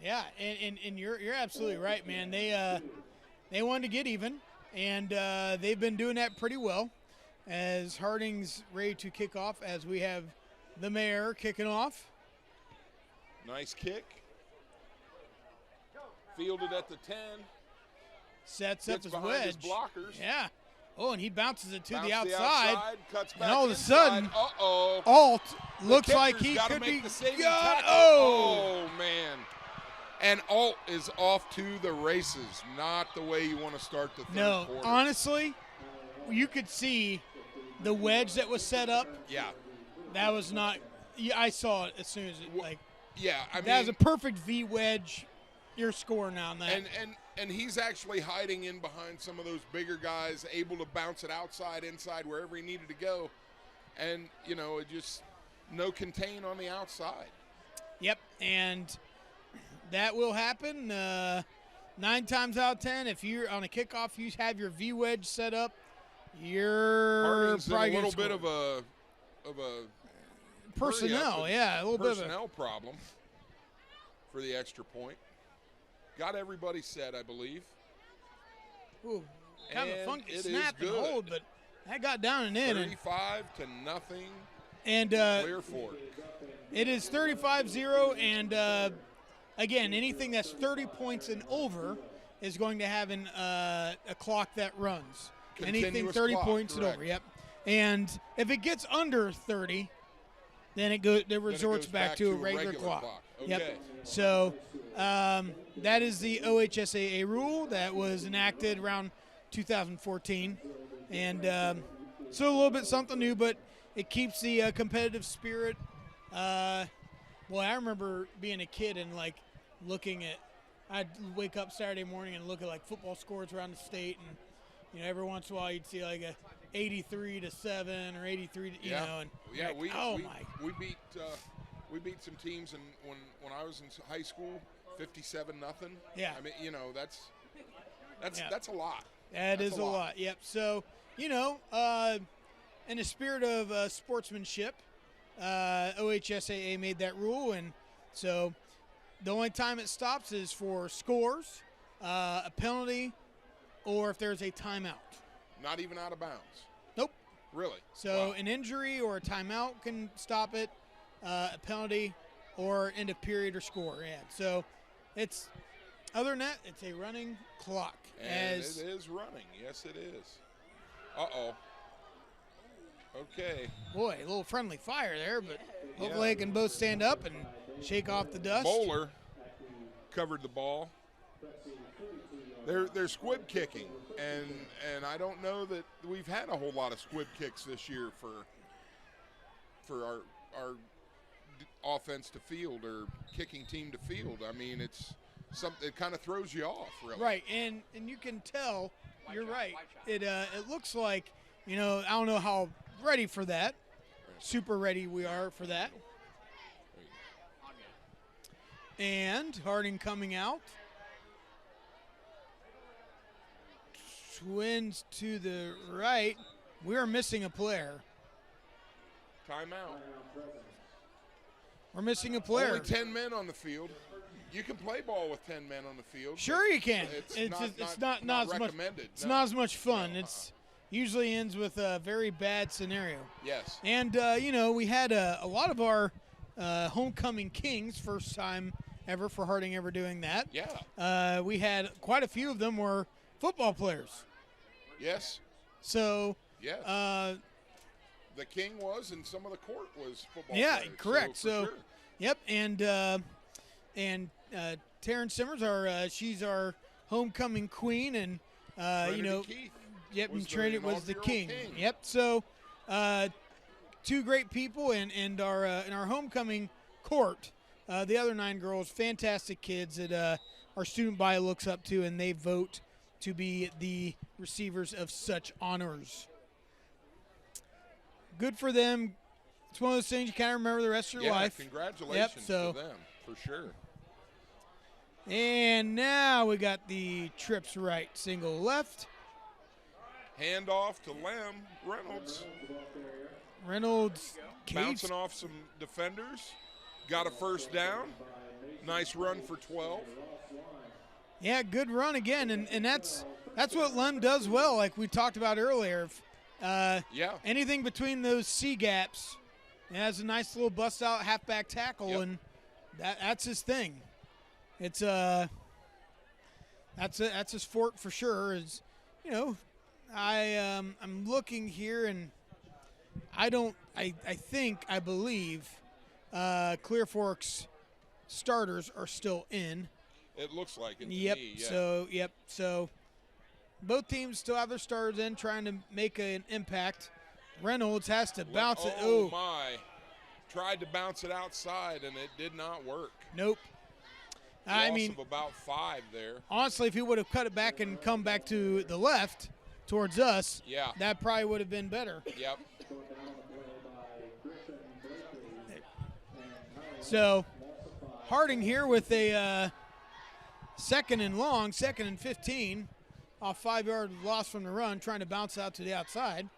Yeah, and you're absolutely right, man. They wanted to get even, and they've been doing that pretty well. As Harding's ready to kick off, as we have the mayor kicking off. Nice kick. Fielded at the 10. Sets up his behind wedge. His blockers. Yeah. Oh, and he bounces it to Bounce the outside. Cuts back and all of a inside. sudden, uh-oh. Alt looks like he gotta could make be the saving gone. tackle. Oh, man. And Alt is off to the races. Not the way you want to start the third No, quarter. honestly, you could see the wedge that was set up. Yeah. That was not. Yeah, I saw it as soon as it like. Yeah, I mean, That was a perfect V wedge. You're scoring on that. and he's actually hiding in behind some of those bigger guys, able to bounce it outside, inside, wherever he needed to go. And, you know, it just no contain on the outside. Yep, and that will happen 9 times out of 10. If you're on a kickoff, you have your V wedge set up. You're Harding's in a probably little gonna bit score. of a Personnel, yeah, a little bit of a personnel problem for the extra point. Got everybody set, I believe. ooh, kind of a And funky it snap is and good. hold, but that got down and in. 35-0, And Clear Fork. it is 35-0, and again, anything that's 30 points and over is going to have a clock that runs. Anything Continuous 30 clock, points and correct. over, yep. And if it gets under 30, then it resorts goes back to a regular clock. Okay. Yep. So that is the OHSAA rule that was enacted around 2014, and so a little bit something new, but it keeps the competitive spirit. I remember being a kid and like looking at. I'd wake up Saturday morning and look at like football scores around the state, and you know every once in a while you'd see like a 83-7 or 83, you know, and Yeah, like, we beat some teams, and when I was in high school, 57-0. Yeah. I mean, you know, that's Yeah. that's a lot. That That's is a lot. Yep. So, you know, in the spirit of sportsmanship, OHSAA made that rule, and so the only time it stops is for scores, a penalty, or if there's a timeout. Not even out of bounds. Nope. Really. So Wow. an injury or a timeout can stop it, a penalty, or end of period or score. Yeah. So it's other than that, it's a running clock. And it is running. Yes, it is. Uh-oh. Okay. Boy, a little friendly fire there, but hopefully they can both stand up and shake off the dust. Bowler covered the ball. They're squib kicking, and I don't know that we've had a whole lot of squib kicks this year for our offense to field or kicking team to field. I mean, it's something. It kind of throws you off, really. Right, and you can tell. You're right. It looks like, you know, I don't know how ready for that. Super ready we are for that. And Harding coming out. Twins to the right. We are missing a player. Timeout. We're missing a player. Only 10 men on the field. You can play ball with 10 men on the field. Sure you can. It's not not as much. recommended. It's no. not as much fun. It's usually ends with a very bad scenario. Yes. And you know, we had a lot of our homecoming kings, first time ever for Harding ever doing that. Yeah. We had quite a few of them were football players. Yes. So Yes. The king was, and some of the court was football yeah, players. correct. So, So, for sure. yep, and Taryn Simmers, she's our homecoming queen, and Trinity you know, Keith yep, was and Trinity was the inaugural king. king. Yep. So, two great people, and our in our homecoming court, the other 9 girls, fantastic kids that our student body looks up to, and they vote to be the receivers of such honors. Good for them. It's one of those things you kind of remember the rest of your life. Congratulations so- to them, for sure. And now we got the trips right, single left. Hand off to Lem Reynolds. Reynolds Bouncing off some defenders. Got a first down. Nice run for 12. Yeah, good run again, and that's what Lem does well, like we talked about earlier. Yeah. Anything between those C gaps, he has a nice little bust out halfback tackle, Yep. and that's his thing. It's that's his fort for sure. Is, you know, I'm looking here, and I believe Clear Fork's starters are still in. It looks like it to Yep. me, yeah. So both teams still have their starters in, trying to make an impact. Reynolds has to bounce it. Oh, my. Tried to bounce it outside, and it did not work. Nope. I Loss mean, of about 5 there. honestly, if he would have cut it back and come back to the left towards us, Yeah. that probably would have been better. Yep. So Harding here with a second and long, 2nd and 15, off 5-yard loss from the run, trying to bounce out to the outside.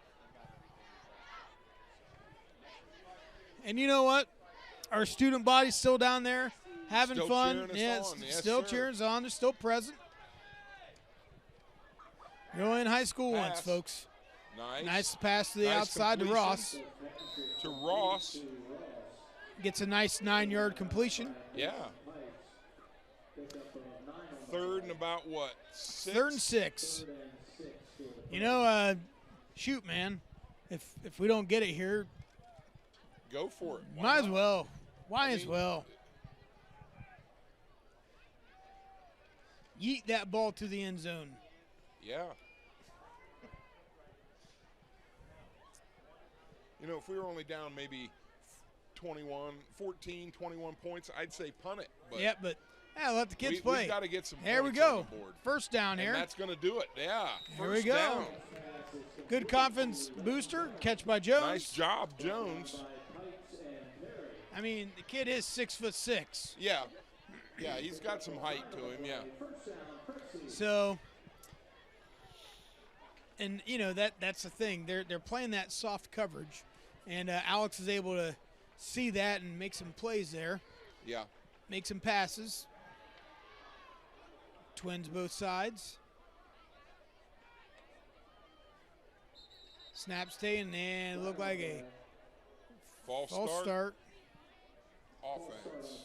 And you know what? Our student body's still down there having Still fun. cheering us Yeah, on. Yes, still sir. cheering us on. They're still present. You're only in high school once, Pass. folks. Nice. Nice pass to the Nice outside to completion. Ross. To Ross. Gets a nice 9-yard completion. Yeah. 3rd and about what? 6? 3rd and 6. You know, shoot, man. If we don't get it here, Go for it. Why might as not? well. Why I as mean, well? Yeet that ball to the end zone. Yeah. You know, if we were only down maybe 14, 21 points, I'd say punt it. But Yep, but let the kids play. We've got to get some Here we points on go. the board. First down And here. that's going to do it. Yeah. Here we First go. down. Good confidence booster. Catch by Jones. Nice job, Jones. I mean, the kid is 6'6". Yeah. Yeah, he's got some height to him, yeah. So, and you know that's the thing. They're playing that soft coverage, and Alex is able to see that and make some plays there, Yeah. make some passes. Twins both sides. Snap staying, and it looked like a False false start. Offense.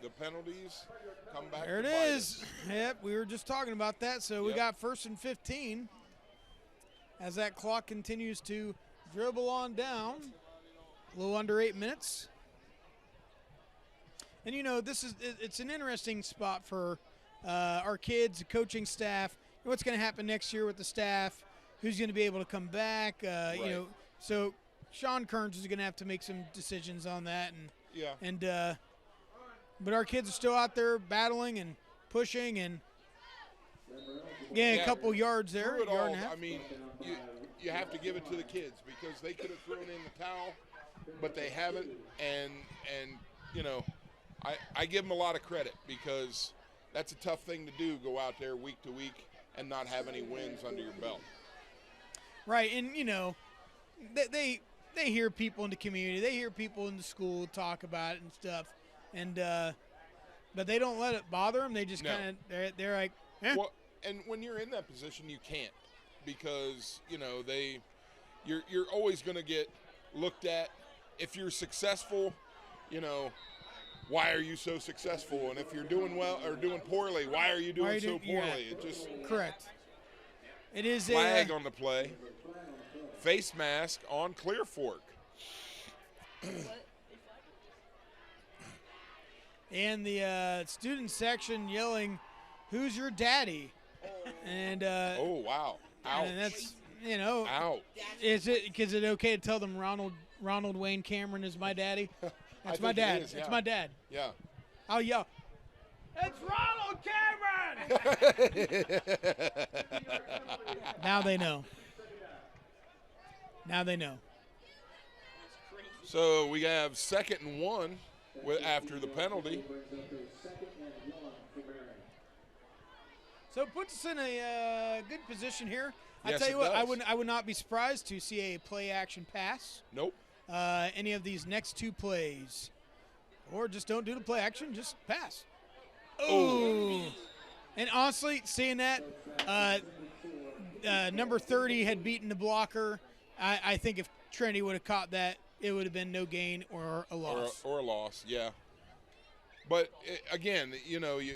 The penalties come back There it to bite is. us. Yep, we were just talking about that. So we Yep. got 1st and 15 as that clock continues to dribble on down. A little under 8 minutes. And, you know, it's an interesting spot for our kids, the coaching staff. What's going to happen next year with the staff? Who's going to be able to come back? You Right. know, so Sean Kearns is going to have to make some decisions on that. Yeah. But our kids are still out there battling and pushing and getting a Yeah. couple yards there, Through it yard all, and a half. I mean, you have to give it to the kids because they could have thrown in the towel, but they haven't. And you know, I give them a lot of credit because that's a tough thing to do, go out there week to week and not have any wins under your belt. Right, and you know, they hear people in the community, they hear people in the school talk about it and stuff, and but they don't let it bother them. They just No. kind of they're like, eh. Well, and when you're in that position, you can't because you know you're always going to get looked at. If you're successful, you know, why are you so successful? And if you're doing well or doing poorly, why are you doing so poorly? It just correct. It is flag on the play. Face mask on Clear Fork. and the student section yelling, "Who's your daddy?" And Oh wow! Ouch! and that's you know, Ouch! is it okay to tell them Ronald Wayne Cameron is my daddy? That's my think it dad. is, It's yeah. my dad. Yeah. I'll yell, "It's Ronald Cameron!" Now they know. Now they know. So we have 2nd and 1 after the penalty. So it puts us in a good position here. I Yes, tell you it what, does. I would not be surprised to see a play action pass. Nope. Any of these next two plays, or just don't do the play action, just pass. Oh, and honestly, seeing that number 30 had beaten the blocker, I think if Trinity would have caught that, it would have been no gain or a loss. Or a loss, yeah. But again, you know, you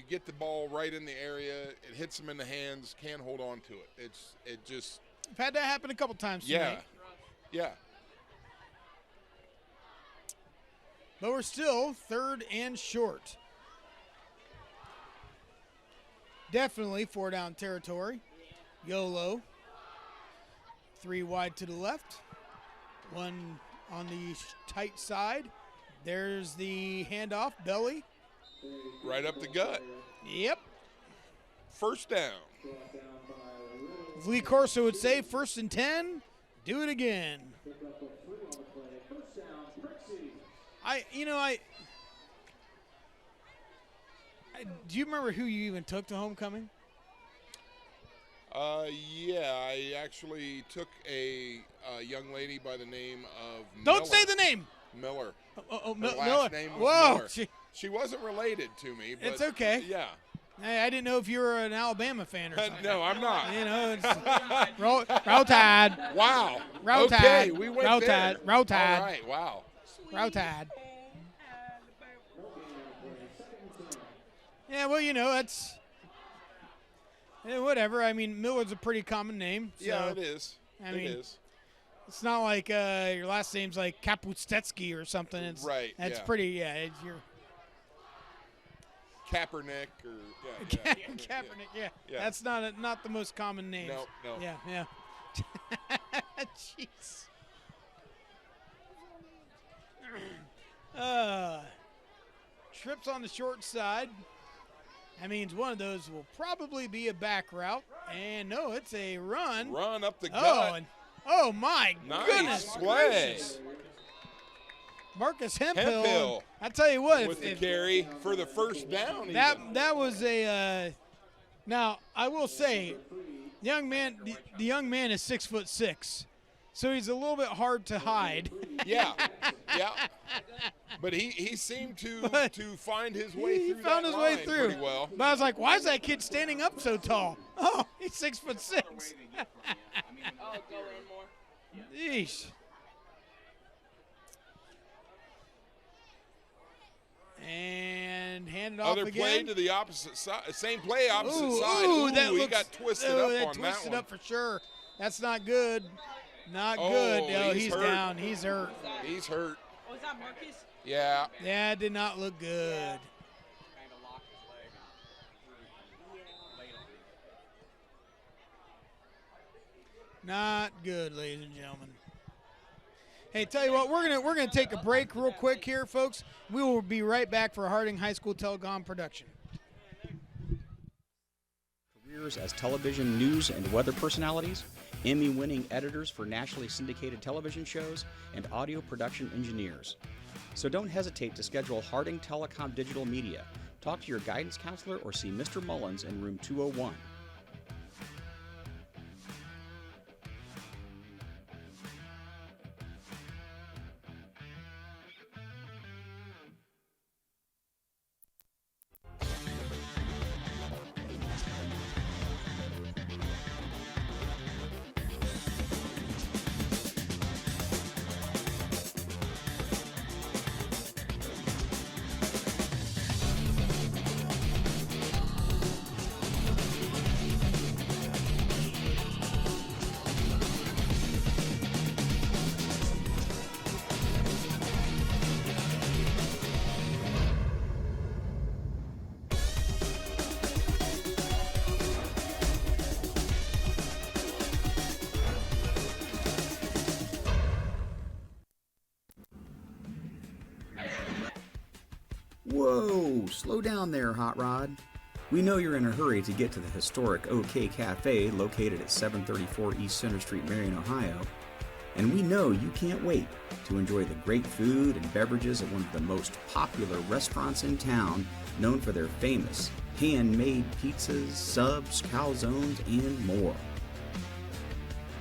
get the ball right in the area, it hits them in the hands, can't hold on to it. It just I've had that happen a couple times yeah, tonight. yeah. but we're still 3rd and short. Definitely 4 down territory. YOLO. 3 wide to the left. 1 on the tight side. There's the handoff, belly. Right up the gut. Yep. First down. As Lee Corso would say, 1st and 10, do it again. Do you remember who you even took to homecoming? Yeah, I actually took a young lady by the name of Don't Miller. say the name. Miller. Her Her last Miller. name was Whoa. Miller. She wasn't related to me. But It's okay. Yeah. Hey, I didn't know if you were an Alabama fan or something. No, I'm not. You know, it's roll Tide. Wow. Roll Okay, Tide. we went Roll there. Tide. Roll Tide. All right, wow. Roll Tide. Yeah, well, you know, that's whatever. I mean, Miller's a pretty common name. So, Yeah, it is. I mean, it is. it's not like your last name's like Kapustetsky or something. It's, Right, That's yeah. pretty, it's your Kaepernick or yeah. Kaepernick, yeah. Yeah. That's not the most common name. No. Yeah. Jeez. Trips on the short side. That means one of those will probably be a back route. And no, it's a run. Run up the Oh, gut. and my Nice goodness play. gracious. Marcus Hemphill. Hemphill I tell you what, with the carry for the first down. even. that was a. Now I will say, young man, the young man is 6'6", so he's a little bit hard to hide. Yeah. But he seemed to find his way He through found that his way line through. pretty well. But I was like, why is that kid standing up so tall? Oh, he's 6'6". Yeesh. And hand it off Other again. play to the opposite side. Same play, opposite Ooh, side. ooh, that he looks, got twisted ooh, up that on twisted that one. up for sure. That's not good. Not Oh, good. Oh, he's he's hurt. down. He's hurt. He's hurt. Was that Marcus? Yeah. Yeah, it did not look good. Not good, ladies and gentlemen. Hey, tell you what, we're gonna take a break real quick here, folks. We will be right back for a Harding High School Telecom production. Careers as television news and weather personalities, Emmy-winning editors for nationally syndicated television shows, and audio production engineers. So don't hesitate to schedule Harding Telecom Digital Media. Talk to your guidance counselor or see Mr. Mullins in room 201. Whoa, slow down there, Hot Rod. We know you're in a hurry to get to the historic OK Cafe located at 734 East Center Street, Marion, Ohio. And we know you can't wait to enjoy the great food and beverages at one of the most popular restaurants in town, known for their famous handmade pizzas, subs, calzones, and more.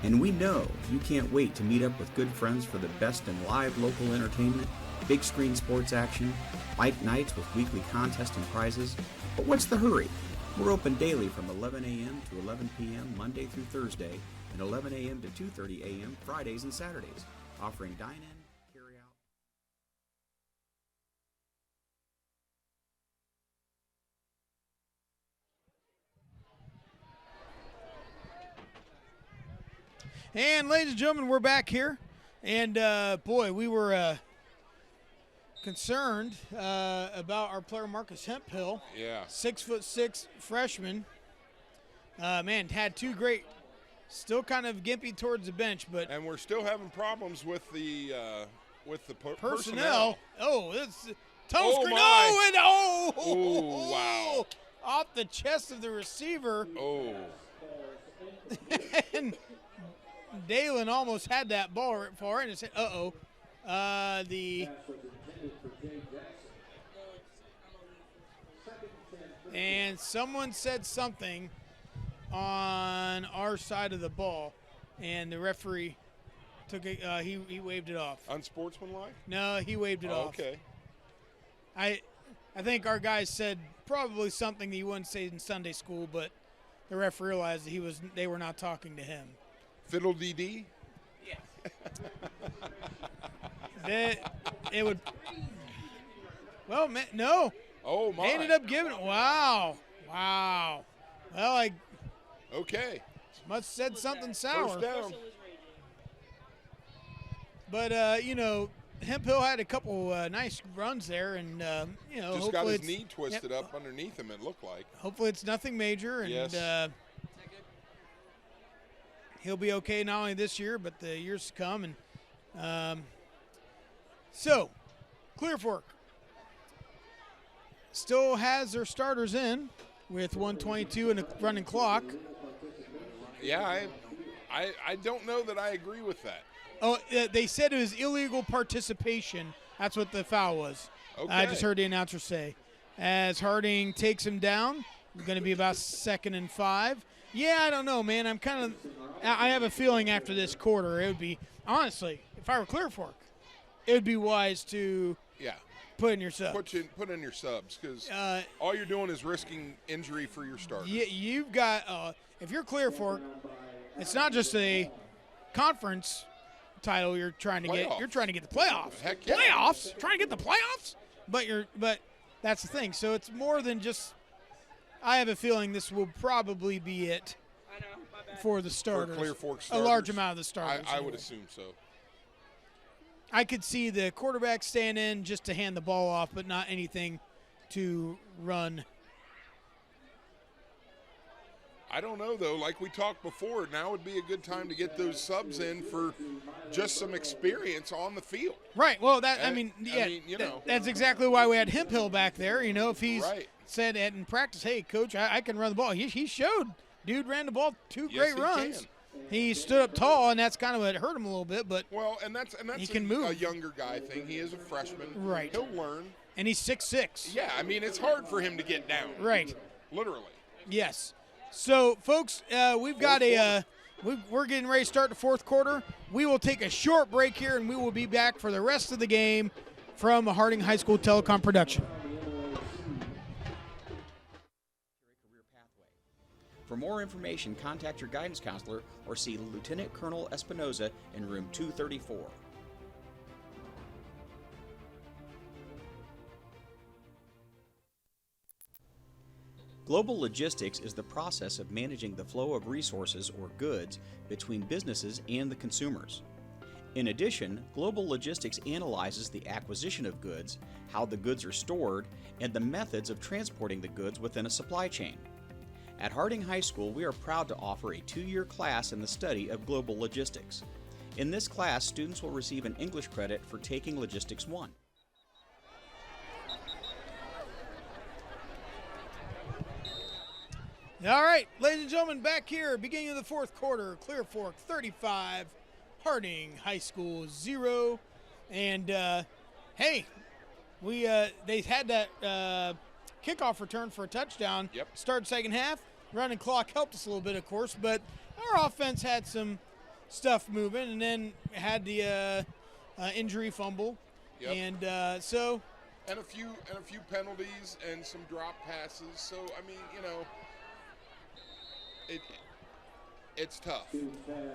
And we know you can't wait to meet up with good friends for the best in live local entertainment, big screen sports action, bike nights with weekly contests and prizes. But what's the hurry? We're open daily from 11 a.m. to 11 p.m. Monday through Thursday, and 11 a.m. to 2:30 a.m. Fridays and Saturdays, offering dine-in, carry-out. And ladies and gentlemen, we're back here. And boy, we were concerned about our player Marcus Hemphill. Yeah. 6'6" freshman. Man, had two great. Still kind of gimpy towards the bench, but And we're still having problems with the personnel. Oh, it's toe screen. my. Oh, and Oh, wow. Off the chest of the receiver. Oh. And Dalen almost had that ball right far in his head. And someone said something on our side of the ball, and the referee took it. He waved it off. Unsportsmanlike? No, he waved it off. Okay. I think our guys said probably something that you wouldn't say in Sunday school, but the ref realized that they were not talking to him. Fiddle DD? It would. Well, man, no. Oh, my. They ended up giving it. Wow. Well, I Okay. must have said something sour. First down. But, Hemphill had a couple nice runs there, and, Just got hopefully his knee twisted yep. up underneath him, it looked like. Hopefully it's nothing major, and Yes. He'll be okay not only this year but the years to come. And so, Clear Fork still has their starters in with 1:22 and a running clock. Yeah, I don't know that I agree with that. Oh, they said it was illegal participation. That's what the foul was. Okay. I just heard the announcer say. As Harding takes him down, it's going to be about 2nd and 5. Yeah, I don't know, man. I have a feeling after this quarter, it would be, honestly, if I were Clear Fork, it would be wise to put in your subs. Put in your subs, because all you're doing is risking injury for your starters. You've got, if you're Clear Fork, it's not just a conference title you're trying to get. You're trying to get the playoffs. Heck yeah. Playoffs? Trying to get the playoffs? But that's the thing. So it's more than just. I have a feeling this will probably be it for the starters. For Clear Fork A starters. large amount of the starters. I would assume so. I could see the quarterback staying in just to hand the ball off, but not anything to run. I don't know, though. Like we talked before, now would be a good time to get those subs in for just some experience on the field. Right. Well, that's exactly why we had Hemphill back there. If he's said in practice, hey, coach, I can run the ball. He showed. Dude ran the ball two great runs. He stood up tall, and that's kind of what hurt him a little bit. But and that's he can move. A younger guy thing. He is a freshman. Right. He'll learn. And he's 6'6". Yeah, I mean, it's hard for him to get down. Right. Literally. Yes. So, folks, we've got we're getting ready to start the fourth quarter. We will take a short break here, and we will be back for the rest of the game from a Harding High School Telecom production. For more information, contact your guidance counselor or see Lieutenant Colonel Espinoza in room 234. Global logistics is the process of managing the flow of resources or goods between businesses and the consumers. In addition, global logistics analyzes the acquisition of goods, how the goods are stored, and the methods of transporting the goods within a supply chain. At Harding High School, we are proud to offer a 2-year class in the study of global logistics. In this class, students will receive an English credit for taking Logistics 1. All right, ladies and gentlemen, back here, beginning of the fourth quarter, Clear Fork 35, Harding High School 0. And, hey, they had that kickoff return for a touchdown. Yep. Start second half. Running clock helped us a little bit, of course, but our offense had some stuff moving, and then had the injury fumble. Yep. And a few penalties and some drop passes. So, I mean, it's tough.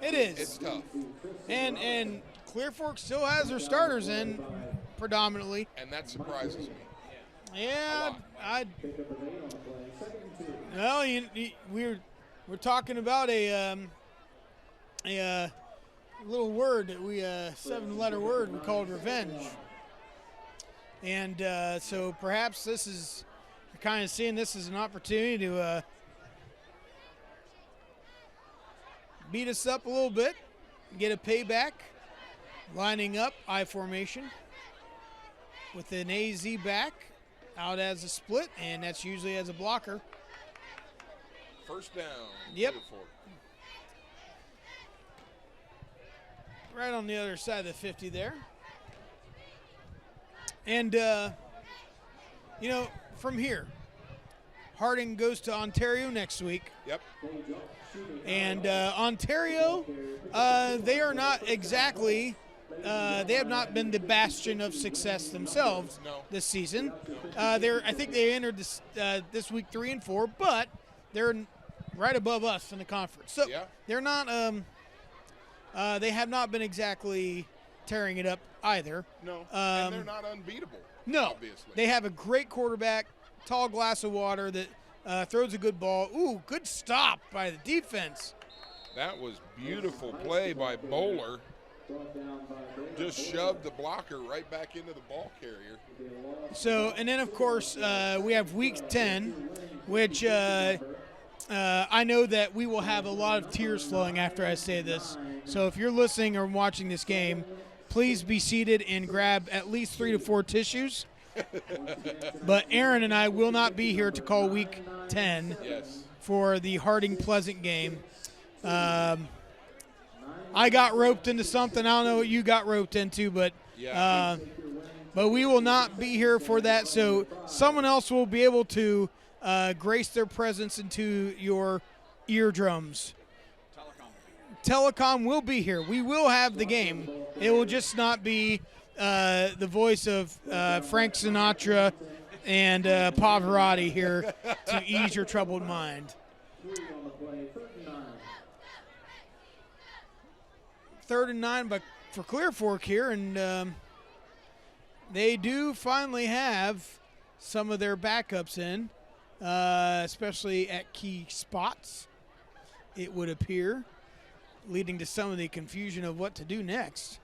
It is. It's tough. And Clear Fork still has their starters in predominantly. And that surprises me. Yeah, we're talking about a little word that 7-letter word we called revenge. And so perhaps this is kind of seeing this as an opportunity to beat us up a little bit, get a payback, lining up I formation with an AZ back out as a split, and that's usually as a blocker. First down. Yep. Beautiful. Right on the other side of the 50 there. And, from here, Harding goes to Ontario next week. Yep. And Ontario, they are not exactly, they have not been the bastion of success themselves this season. I think they entered this week 3-4, but they're right above us in the conference. So they're not, they have not been exactly tearing it up either. No, and they're not unbeatable. No, obviously. They have a great quarterback, tall glass of water that throws a good ball. Ooh, good stop by the defense. That was beautiful play by Bowler. Just shoved the blocker right back into the ball carrier. So, and then of course we have week 10, which I know that we will have a lot of tears flowing after I say this. So if you're listening or watching this game, please be seated and grab at least 3 to 4 tissues. But Aaron and I will not be here to call week 10 for the Harding Pleasant game. I got roped into something. I don't know what you got roped into, but we will not be here for that. So someone else will be able to grace their presence into your eardrums. Telecom will be here. We will have the game. It will just not be the voice of Frank Sinatra and Pavarotti here to ease your troubled mind. 3rd and 9 for Clear Fork here, and they do finally have some of their backups in, especially at key spots, it would appear, leading to some of the confusion of what to do next.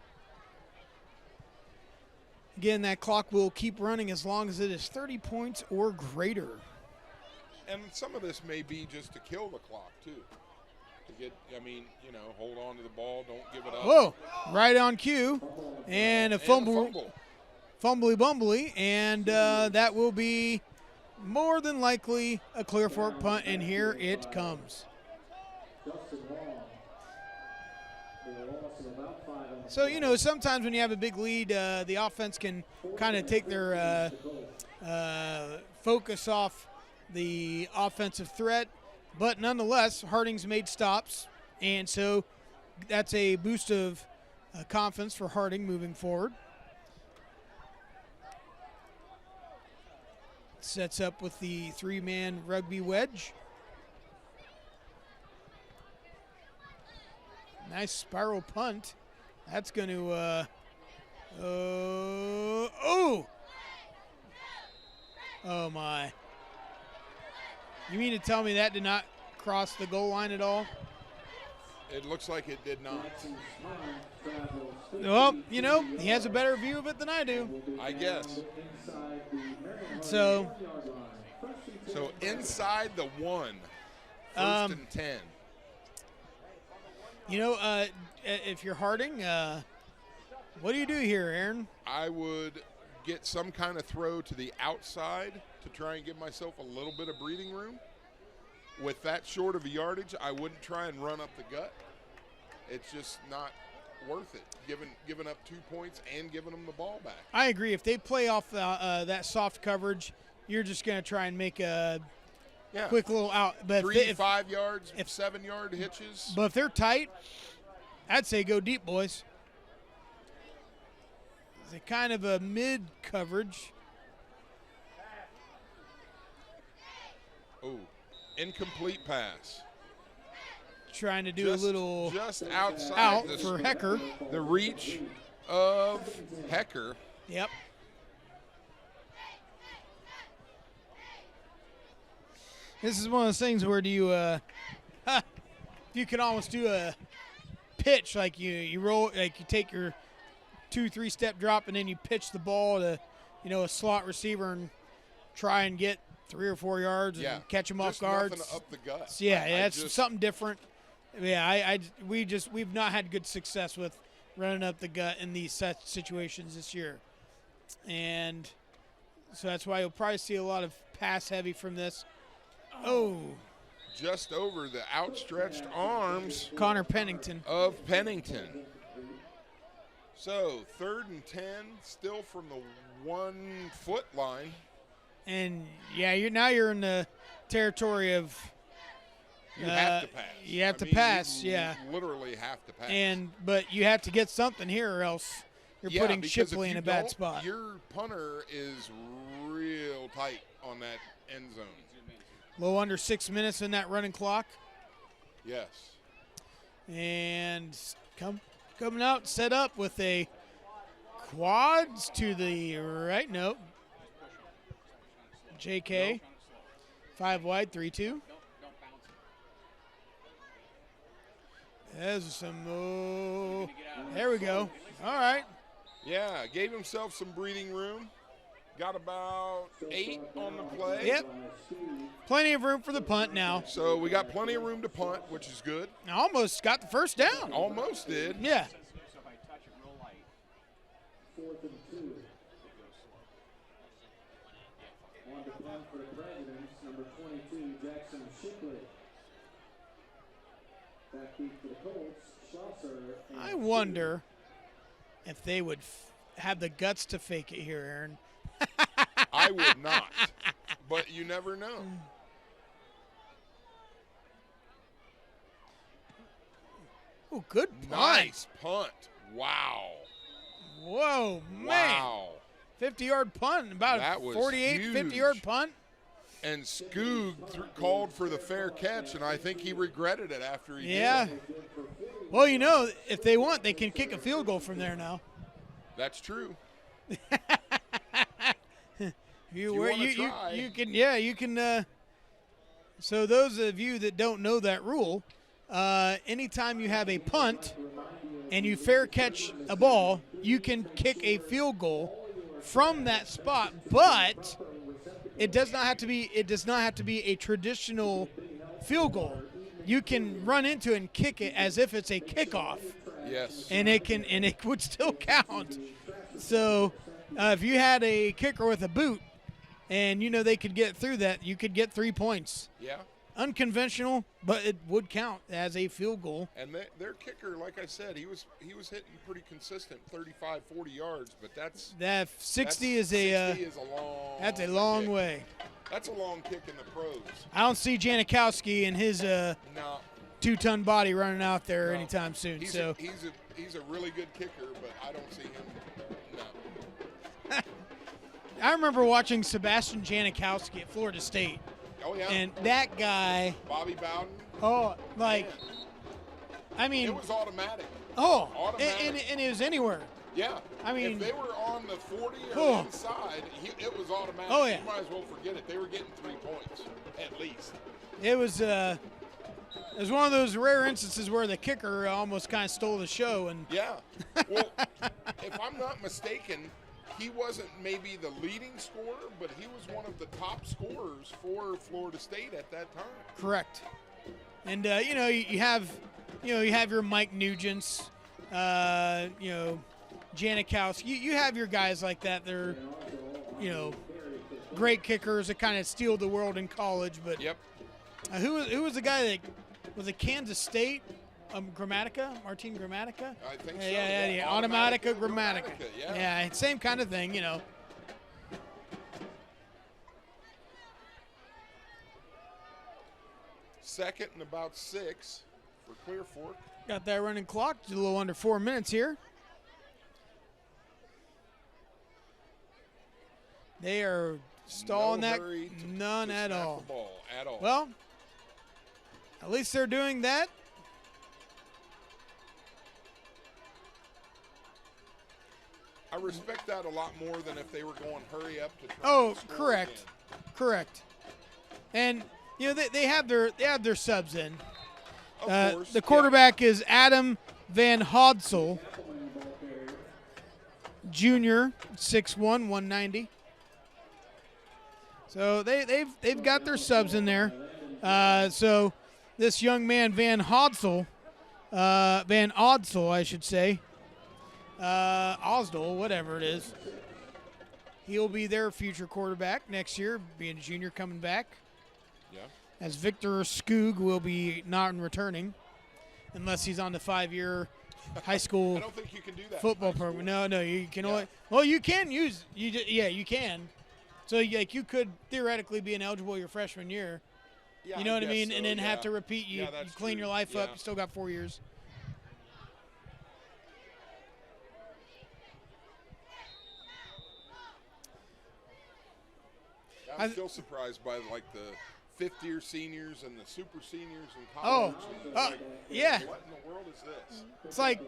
Again, that clock will keep running as long as it is 30 points or greater. And some of this may be just to kill the clock, too. To get, hold on to the ball, don't give it up. Whoa, right on cue. And a fumble. Fumbly bumbly. And that will be more than likely a Clear Fork punt, and here it comes. So, sometimes when you have a big lead, the offense can kind of take their focus off the offensive threat. But nonetheless, Harding's made stops, and so that's a boost of confidence for Harding moving forward. Sets up with the 3-man rugby wedge. Nice spiral punt. That's going to, oh my. You mean to tell me that did not cross the goal line at all? It looks like it did not. Well, he has a better view of it than I do. I guess. So inside the 1, 1st and 10. If you're Harding, what do you do here, Aaron? I would get some kind of throw to the outside to try and give myself a little bit of breathing room. With that short of a yardage, I wouldn't try and run up the gut. It's just not worth it, giving up 2 points and giving them the ball back. I agree. If they play off that soft coverage, you're just going to try and make a quick little out. But 5 yards, 7-yard hitches. But if they're tight, I'd say go deep, boys. It's a kind of a mid coverage. Oh, incomplete pass. Trying to do a little just outside out for Hecker. The reach of Hecker. Yep. This is one of those things where you can almost do a pitch, like you roll, like you take your 2-3 step drop and then you pitch the ball to a slot receiver and try and get 3 or 4 yards and catch them off guard. Nothing up the gut. That's something different. Yeah, we've not had good success with running up the gut in these situations this year, and so that's why you'll probably see a lot of pass heavy from this. Oh, just over the outstretched arms. Connor Pennington of Pennington. So 3rd and 10, still from the 1 foot line. And you're in the territory of you have to pass. You have to pass, you literally have to pass. But you have to get something here, or else you're putting Shipley in a bad spot. Your punter is real tight on that end zone. Low under 6 minutes in that running clock. Yes. And coming out, set up with a quads to the right. Nope. JK. 5 wide, 3-2. There's some. There we go. All right. Yeah, gave himself some breathing room. Got about 8 on the play. Yep. Plenty of room for the punt now. So we got plenty of room to punt, which is good. Almost got the first down. Almost did. Yeah. 4th and 2. On the punt for the Presidents, number 22, Jackson Shipley. Backbeat for the Colts, Schlosser. I wonder if they would have the guts to fake it here, Aaron. I would not, but you never know. Oh, good punt. Nice punt. Wow. Whoa, man. Wow. 50-yard punt, about that a was 48, huge. 50-yard punt. And Skoog called for the fair catch, and I think he regretted it after he did. Well, if they want, they can kick a field goal from there now. That's true. You can. So those of you that don't know that rule, anytime you have a punt and you fair catch a ball, you can kick a field goal from that spot, but it does not have to be. It does not have to be a traditional field goal. You can run into it and kick it as if it's a kickoff. Yes. And it would still count. So if you had a kicker with a boot, and they could get through that, you could get 3 points. Yeah. Unconventional, but it would count as a field goal. And their kicker, like I said, he was hitting pretty consistent, 35, 40 yards. But that 60 is a long. That's a long way. That's a long kick in the pros. I don't see Janikowski and his 2-ton body running out there anytime soon. He's a really good kicker, but I don't see him. No. I remember watching Sebastian Janikowski at Florida State. Oh, yeah. And that guy. Bobby Bowden. Oh, I mean. It was automatic. Oh, automatic. And it was anywhere. Yeah. I mean. If they were on the 40 or inside, it was automatic. Oh, yeah. You might as well forget it. They were getting 3 points, at least. It was one of those rare instances where the kicker almost kind of stole the show. And yeah. Well, if I'm not mistaken, he wasn't maybe the leading scorer, but he was one of the top scorers for Florida State at that time. Correct. And you have your Mike Nugents, Janikowski. You have your guys like that. They're great kickers that kind of steal the world in college. But yep. Who was the guy that was at Kansas State? Grammatica, Martin Grammatica. I think so. Yeah. Automatica, Grammatica. Yeah, same kind of thing, Second and about 6 for Clear Fork. Got that running clock, just a little under 4 minutes here. They are stalling none at all. The ball at all. Well, at least they're doing that. I respect that a lot more than if they were going hurry up to try to score correct. again. Correct. And they have their subs in. Of course. The quarterback is Adam Van Hodsel, Jr., 6'1", 190. So they've got their subs in there. So this young man, Van Odsel, I should say, Osdol, whatever it is, he'll be their future quarterback next year, being a junior coming back. Yeah. As Victor Skoog will be not returning, unless he's on the 5-year high school I don't think you can do that. football program. No, you can Yeah. only. Well, you can use. You can. So you could theoretically be ineligible your freshman year. Yeah, You know what I guess mean? so, And then have yeah. to repeat. You, Yeah, you that's clean true. your life up. Yeah. You still got 4 years. I'm still surprised by like the fifth-year seniors and the super seniors in Oh, college. And it's like, yeah. What in the world is this? It's like,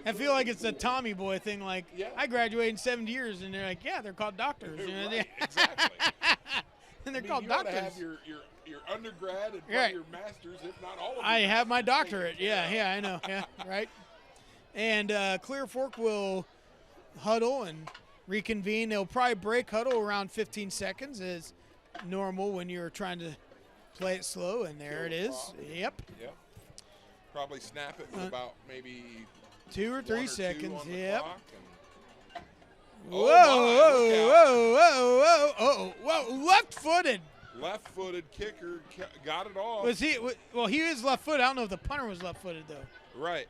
I feel like it's a Tommy Boy thing. Like, Yeah. I graduated in 70 years, and they're like, yeah, they're called doctors. You know? Right, exactly. And they're I mean, called you ought to doctors. have your undergrad and Right. your masters, if not all of them. I have my doctorate. Yeah, I know. Yeah, right. And Clear Fork will huddle and reconvene. They'll probably break huddle around 15 seconds as normal when you're trying to play it slow. And there it is. Yep. Yep. Probably snap it with about maybe 2 or 3 1 or 2 seconds. on the Yep. clock and- Whoa, Oh, my, look whoa, whoa. Left-footed. left-footed kicker got it off. Was he? Well, he is left-footed. I don't know if the punter was left-footed, though. Right.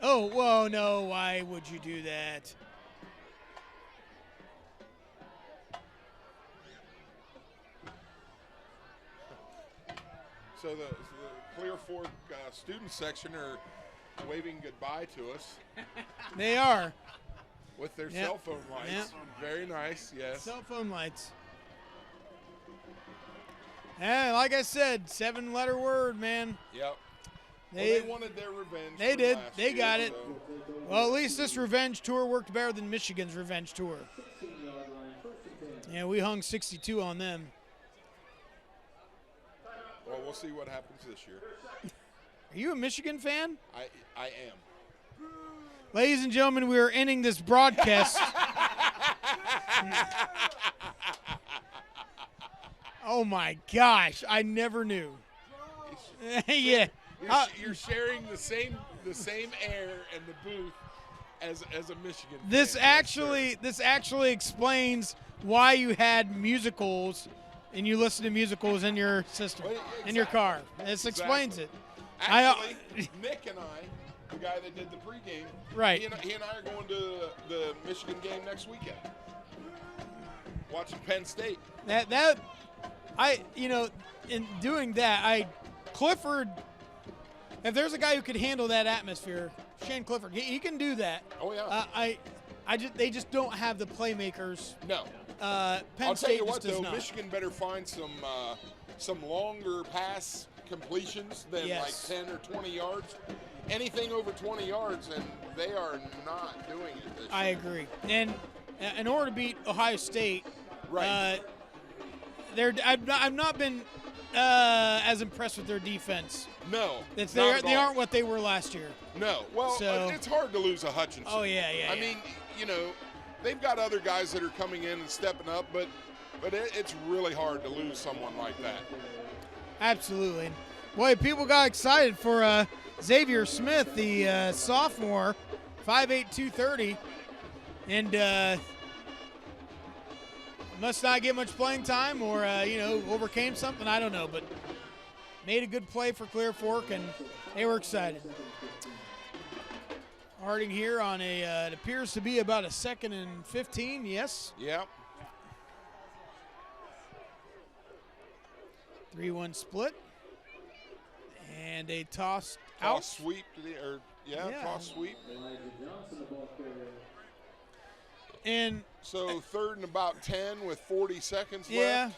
Oh, whoa, no. Why would you do that? So the Clear Fork student section are waving goodbye to us They are. with their Yep. cell phone lights. Yep. Very nice, yes. Cell phone lights. And like I said, 7-letter word, man. Yep. They, They wanted their revenge. they from did. last They year, got it. so- Well, at least this revenge tour worked better than Michigan's revenge tour. Yeah, we hung 62 on them. Well, we'll see what happens this year. Are you a Michigan fan? I am. Ladies and gentlemen, we are ending this broadcast. Oh my gosh, I never knew. Yeah. You're sharing the same air and the booth as a Michigan fan. This Yes, sir. actually explains why you had musicals and you listen to musicals in your system, Well, in your car. exactly. This explains it. Actually, Nick and I, the guy that did the pregame, Right. He and I are going to the Michigan game next weekend. Watching Penn State. In doing that, Clifford, if there's a guy who could handle that atmosphere, Shane Clifford, he can do that. Oh yeah. They just don't have the playmakers. No. Penn I'll State tell you just what, does though, not. Michigan better find some longer pass completions than Yes. like 10 or 20 yards. Anything over 20 yards, and they are not doing it this I year. agree. And in order to beat Ohio State, Right. I've not been as impressed with their defense. No. They not at all. aren't what they were last year. No. Well, So- it's hard to lose a Hutchinson. Oh, yeah. I mean, they've got other guys that are coming in and stepping up, but it's really hard to lose someone like that. Absolutely. Boy, people got excited for Xavier Smith, the sophomore, 5'8", 230, and must not get much playing time or, overcame something. I don't know, but made a good play for Clear Fork, and they were excited. Harding here on it appears to be about a 2nd and 15, yes. Yep. 3-1 split. And a toss Toss out. sweep toss sweep. And So 3rd and about 10 with 40 seconds yeah,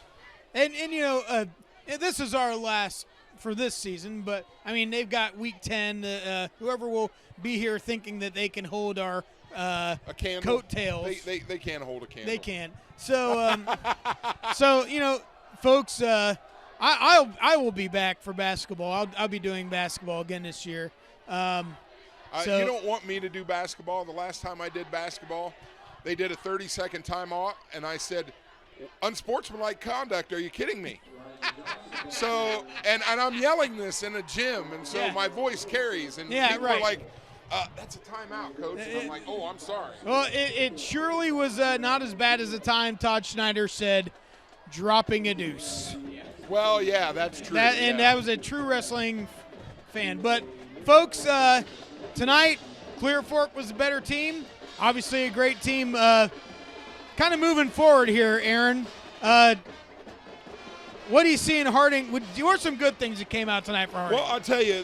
left. and this is our last for this season, but I mean they've got week 10. Whoever will be here thinking that they can hold our A candle. coattails, They can't hold a candle. they can. So folks, I will be back for basketball. I'll be doing basketball again this year. So you don't want me to do basketball. The last time I did basketball, they did a 30-second timeout, and I said, unsportsmanlike conduct. Are you kidding me? So, and I'm yelling this in a gym, and so my voice carries, and people are like, that's a timeout, Coach. And I'm like, oh, I'm sorry. Well, it surely was not as bad as the time Todd Schneider said, dropping a deuce. Well, yeah, that's true. And that was a true wrestling fan. But, folks, tonight, Clear Fork was a better team. Obviously a great team. Kind of moving forward here, Aaron. What do you see in Harding? What are some good things that came out tonight for Harding? Well, I'll tell you,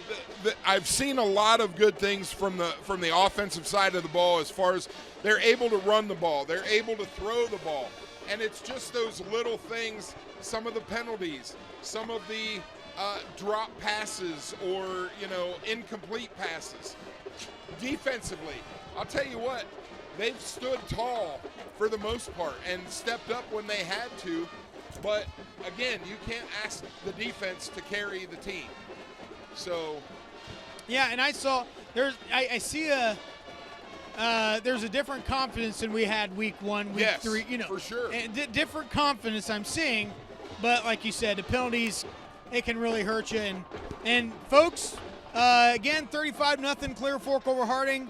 I've seen a lot of good things from the offensive side of the ball as far as they're able to run the ball. They're able to throw the ball. And it's just those little things, some of the penalties, some of the drop passes or, incomplete passes. Defensively, I'll tell you what, they've stood tall for the most part and stepped up when they had to. But, again, you can't ask the defense to carry the team. So. Yeah, and I saw I see there's a different confidence than we had week 1, week 3. For sure. And different confidence I'm seeing. But, like you said, the penalties, it can really hurt you. And folks, again, 35-0 Clear Fork over Harding.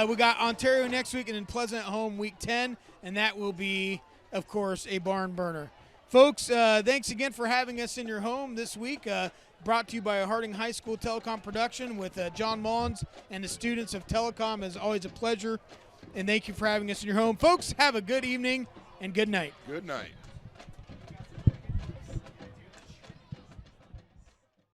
We got Ontario next week and then Pleasant at home week 10. And that will be, of course, a barn burner. Folks, thanks again for having us in your home this week. Brought to you by a Harding High School Telecom production with John Mullins and the students of Telecom. It's always a pleasure. And thank you for having us in your home. Folks, have a good evening and good night. Good night.